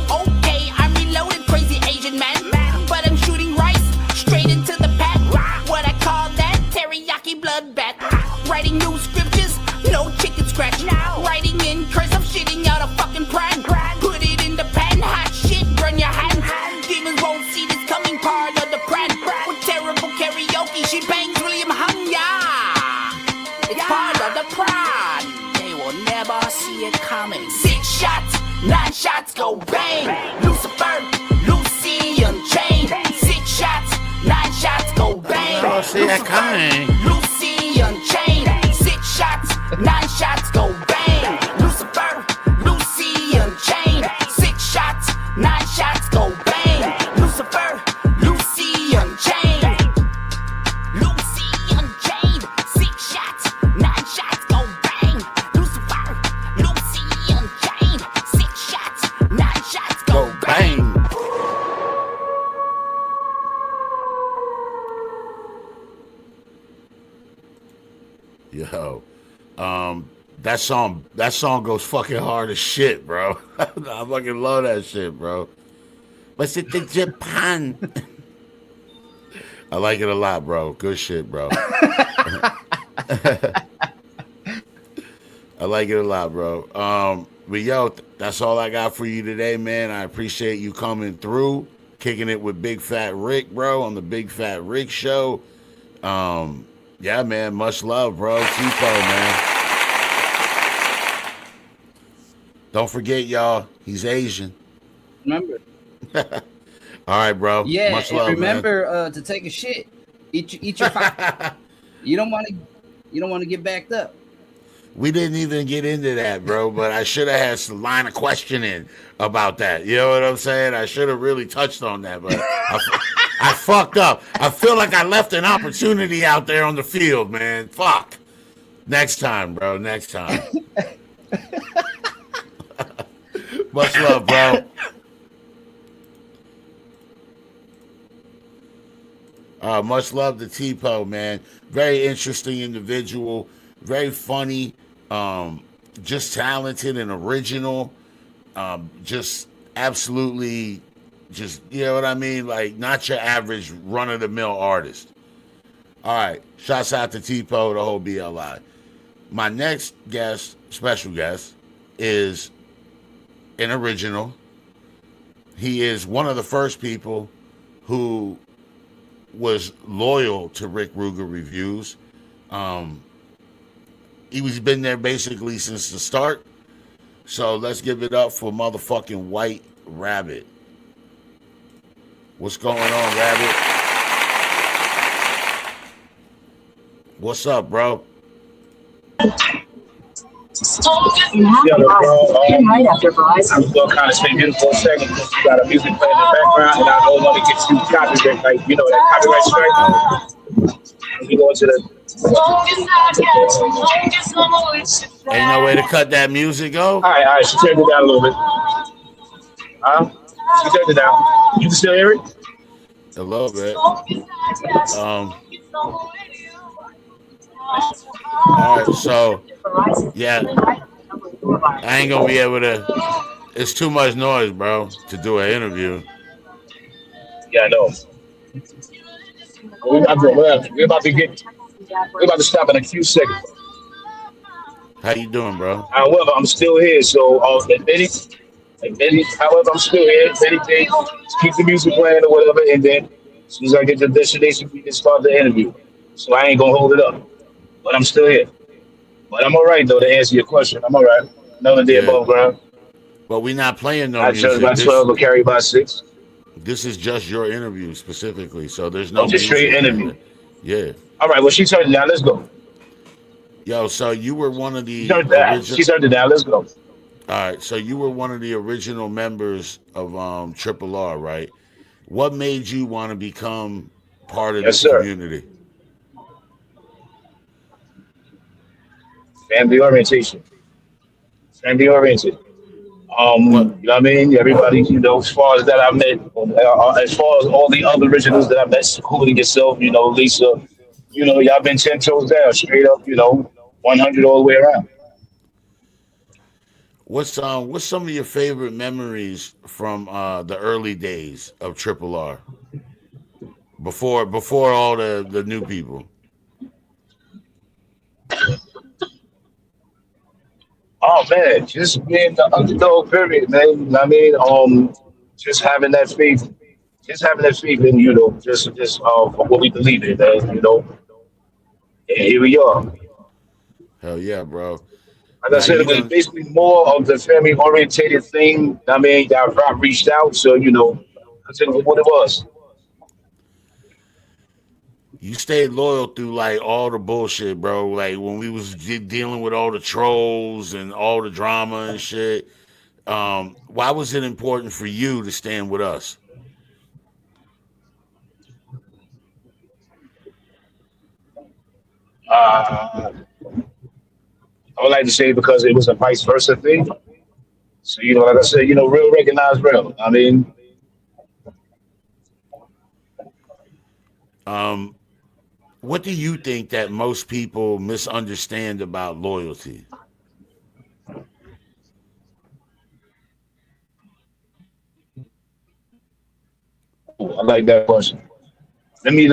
Okay, I'm reloaded, crazy Asian man. But I'm shooting rice straight into the pack. What I call that teriyaki bloodbath. Writing new scriptures, no chicken scratch. Writing in cursive, shitting out a fucking pran. Put it in the pan, hot shit, burn your hand. Demons won't see this coming, part of the pran. With terrible karaoke, she bangs William Hanya. It's part of the pran. They will never see it coming. 6 shots, 9 shots go bang. Lucifer, Lucy Unchained. 6 shots, 9 shots go bang. Oh, see that coming. Lucy Unchained. 6 shots, 9 shots go bang. Lucifer, Lucy Unchained. 6 shots, 9 shots go bang. Lucifer, Lucy Unchained. Lucy Unchained. 6 shots, 9 shots go bang. Lucifer, Lucy Unchained. 6 shots, 9 shots go bang. Yo, that song goes fucking hard as shit, bro. I fucking love that shit, bro. But it's in Japan. I like it a lot, bro. Good shit, bro. I like it a lot, bro. But yo, that's all I got for you today, man. I appreciate you coming through, kicking it with Big Fat Rick, bro, on the Big Fat Rick Show. Yeah, man, much love, bro. Tipo, man. Don't forget, y'all, he's Asian. Remember? All right, bro. Yeah, much and love, remember to take a shit. Eat your fire. You don't want to get backed up. We didn't even get into that, bro, but I should have had some line of questioning about that. You know what I'm saying? I should have really touched on that, but I fucked up. I feel like I left an opportunity out there on the field, man. Fuck. Next time, bro. Next time. Much love, bro. Much love to T-Po, man. Very interesting individual. Very funny. Just talented and original. Just absolutely, just, you know what I mean? Like, not your average run-of-the-mill artist. All right. Shouts out to T-Po, the whole BLI. My next guest, special guest, is an original. He is one of the first people who was loyal to Rickrugerreviews. He's been there basically since the start. So let's give it up for motherfucking White Rabbit. What's going on, Rabbit? What's up, bro? Yeah, bro. Right after Verizon. I'm still kind of stay muted for a second because you got a music playing in the background, and I don't want to get you copyright, like, you know, that copyright strike. You go into the. Ain't no way to cut that music, go? All right. She turned it down a little bit. She turned it down. You can still hear it? A little bit. All right, so yeah, I ain't gonna be able to. It's too much noise, bro, to do an interview. Yeah, I know. We're about to stop in a few seconds. How you doing, bro? However, I'm still here, so however, I'm still here. If anything, just keep the music playing or whatever, and then as soon as I get to the destination, we can start the interview. So I ain't gonna hold it up, but I'm still here. But I'm all right, though, to answer your question. I'm all right. Another day above ground. But we're not playing no I music. judge by 12 or carry by 6. This is just your interview specifically, so there's no just straight interview. Yeah. All right, well, she turned it down. Let's go. Yo, so you were one of the She turned it down. Let's go. All right, so you were one of the original members of Triple R, right? What made you want to become part of this community? Family orientation. Family oriented. You know what I mean? Everybody, you know, as far as that I met, as far as all the other originals that I met, including yourself, you know, Lisa, you know, y'all been 10 toes down, straight up, you know, 100 all the way around. What's some of your favorite memories from the early days of Triple R? Before all the new people. Oh man, just being the underdog period, man. I mean, just having that faith in, you know, just what we believe in, man, you know. And here we are. Hell yeah, bro. Like I said, it was basically more of the family orientated thing. I mean, that Rob reached out, so you know, consider what it was. You stayed loyal through like all the bullshit, bro. Like when we was dealing with all the trolls and all the drama and shit. Why was it important for you to stand with us? I would like to say because it was a vice versa thing. So, you know, like I said, you know, real recognize real. I mean, what do you think that most people misunderstand about loyalty? I like that question. Let me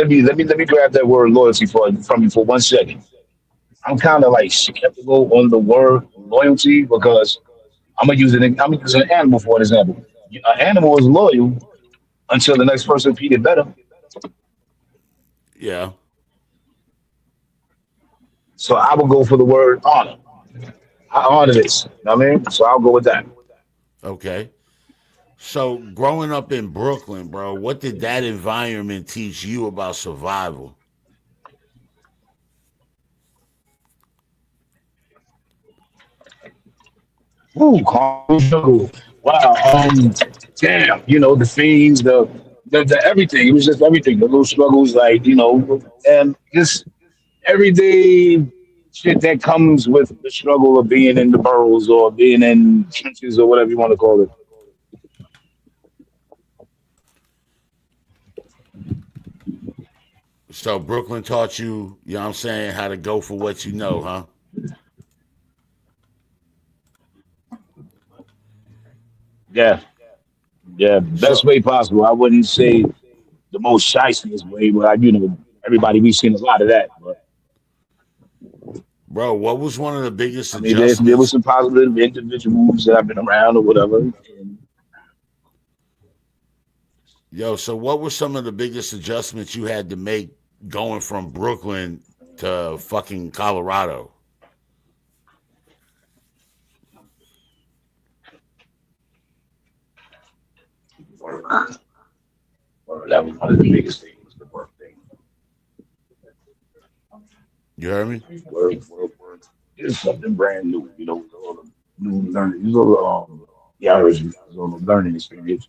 grab that word loyalty from you for 1 second. I'm kind of like skeptical on the word loyalty because I'm gonna use an animal for an example. An animal is loyal until the next person feed it better. Yeah. So I will go for the word honor. I honor this. You know what I mean? So I'll go with that. Okay. So growing up in Brooklyn, bro, what did that environment teach you about survival? Ooh, wow. Damn. You know, the fiends, the everything. It was just everything. The little struggles, like, you know, and just everyday shit that comes with the struggle of being in the boroughs or being in trenches or whatever you want to call it. So Brooklyn taught you, you know what I'm saying, how to go for what you know, huh? Yeah. Yeah. Best way possible. I wouldn't say the most shiestiest way, but everybody, we've seen a lot of that. But bro, what was one of the biggest I mean, there was adjustments? some positive individuals that I've been around or whatever. And Yo, so what were some of the biggest adjustments you had to make going from Brooklyn to fucking Colorado? that was one of the biggest things, the work thing. You heard me? Work. It's something brand new, all the new learning. It's all yeah, I was on a learning experience.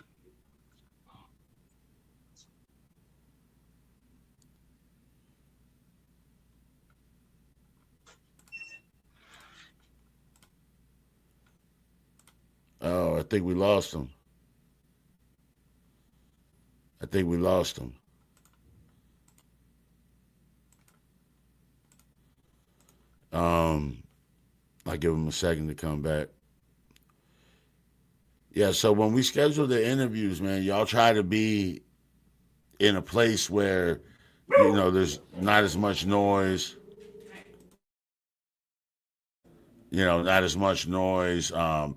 Oh, I think we lost him. I'll give him a second to come back. Yeah, so when we schedule the interviews, man, y'all try to be in a place where, there's not as much noise.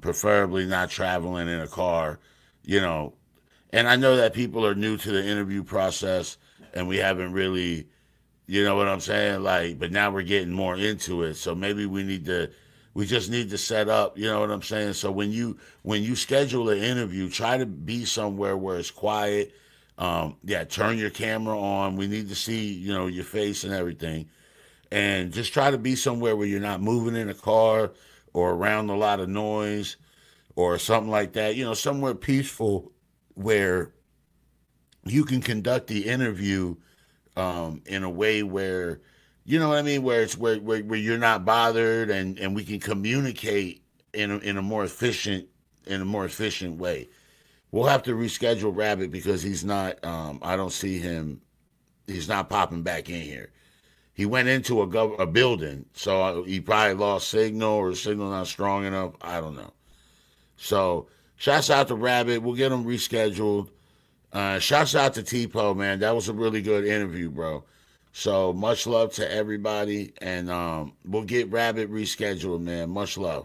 Preferably not traveling in a car, And I know that people are new to the interview process and we haven't really, you know what I'm saying? But now we're getting more into it. So maybe we just need to set up, you know what I'm saying? So when you schedule an interview, try to be somewhere where it's quiet. Turn your camera on. We need to see, your face and everything. And just try to be somewhere where you're not moving in a car or around a lot of noise or something like that. Somewhere peaceful where you can conduct the interview in a way where, you know what I mean, where it's where you're not bothered and we can communicate in a more efficient way. We'll have to reschedule Rabbit because he's not. I don't see him. He's not popping back in here. He went into a building, so he probably lost signal or signal not strong enough. I don't know. So, shouts out to Rabbit. We'll get him rescheduled. Shouts out to T-Po, man. That was a really good interview, bro. So, much love to everybody, and we'll get Rabbit rescheduled, man. Much love.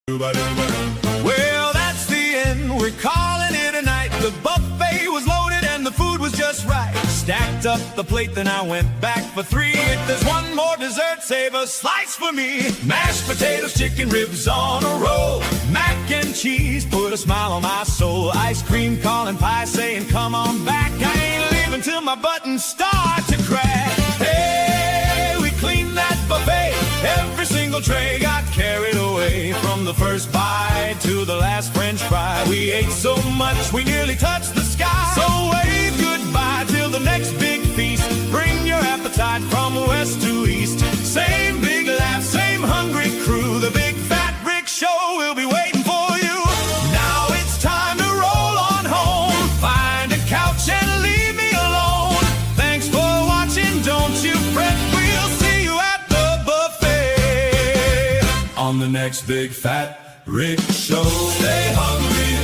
Well, that's the end. We're calling it a night. The buffet was loaded and the food was just right. Stacked up the plate, then I went back for 3. If there's one more dessert, save a slice for me. Mashed potatoes, chicken ribs on a roll. Mac and cheese put a smile on my soul. Ice cream, calling pie, saying come on back. I ain't leaving till my buttons start to crack. Hey, we cleaned that buffet. Every single tray got carried away. From the first bite to the last French fry, we ate so much we nearly touched the sky. So wave goodbye till the next big feast. Bring your appetite from west to east. Same big laugh, same hungry crew. The Big Fat Rick Show will be waiting for you. Now it's time to roll on home. Find a couch and leave me alone. Thanks for watching, don't you fret. We'll see you at the buffet on the next Big Fat Rick Show. Stay hungry.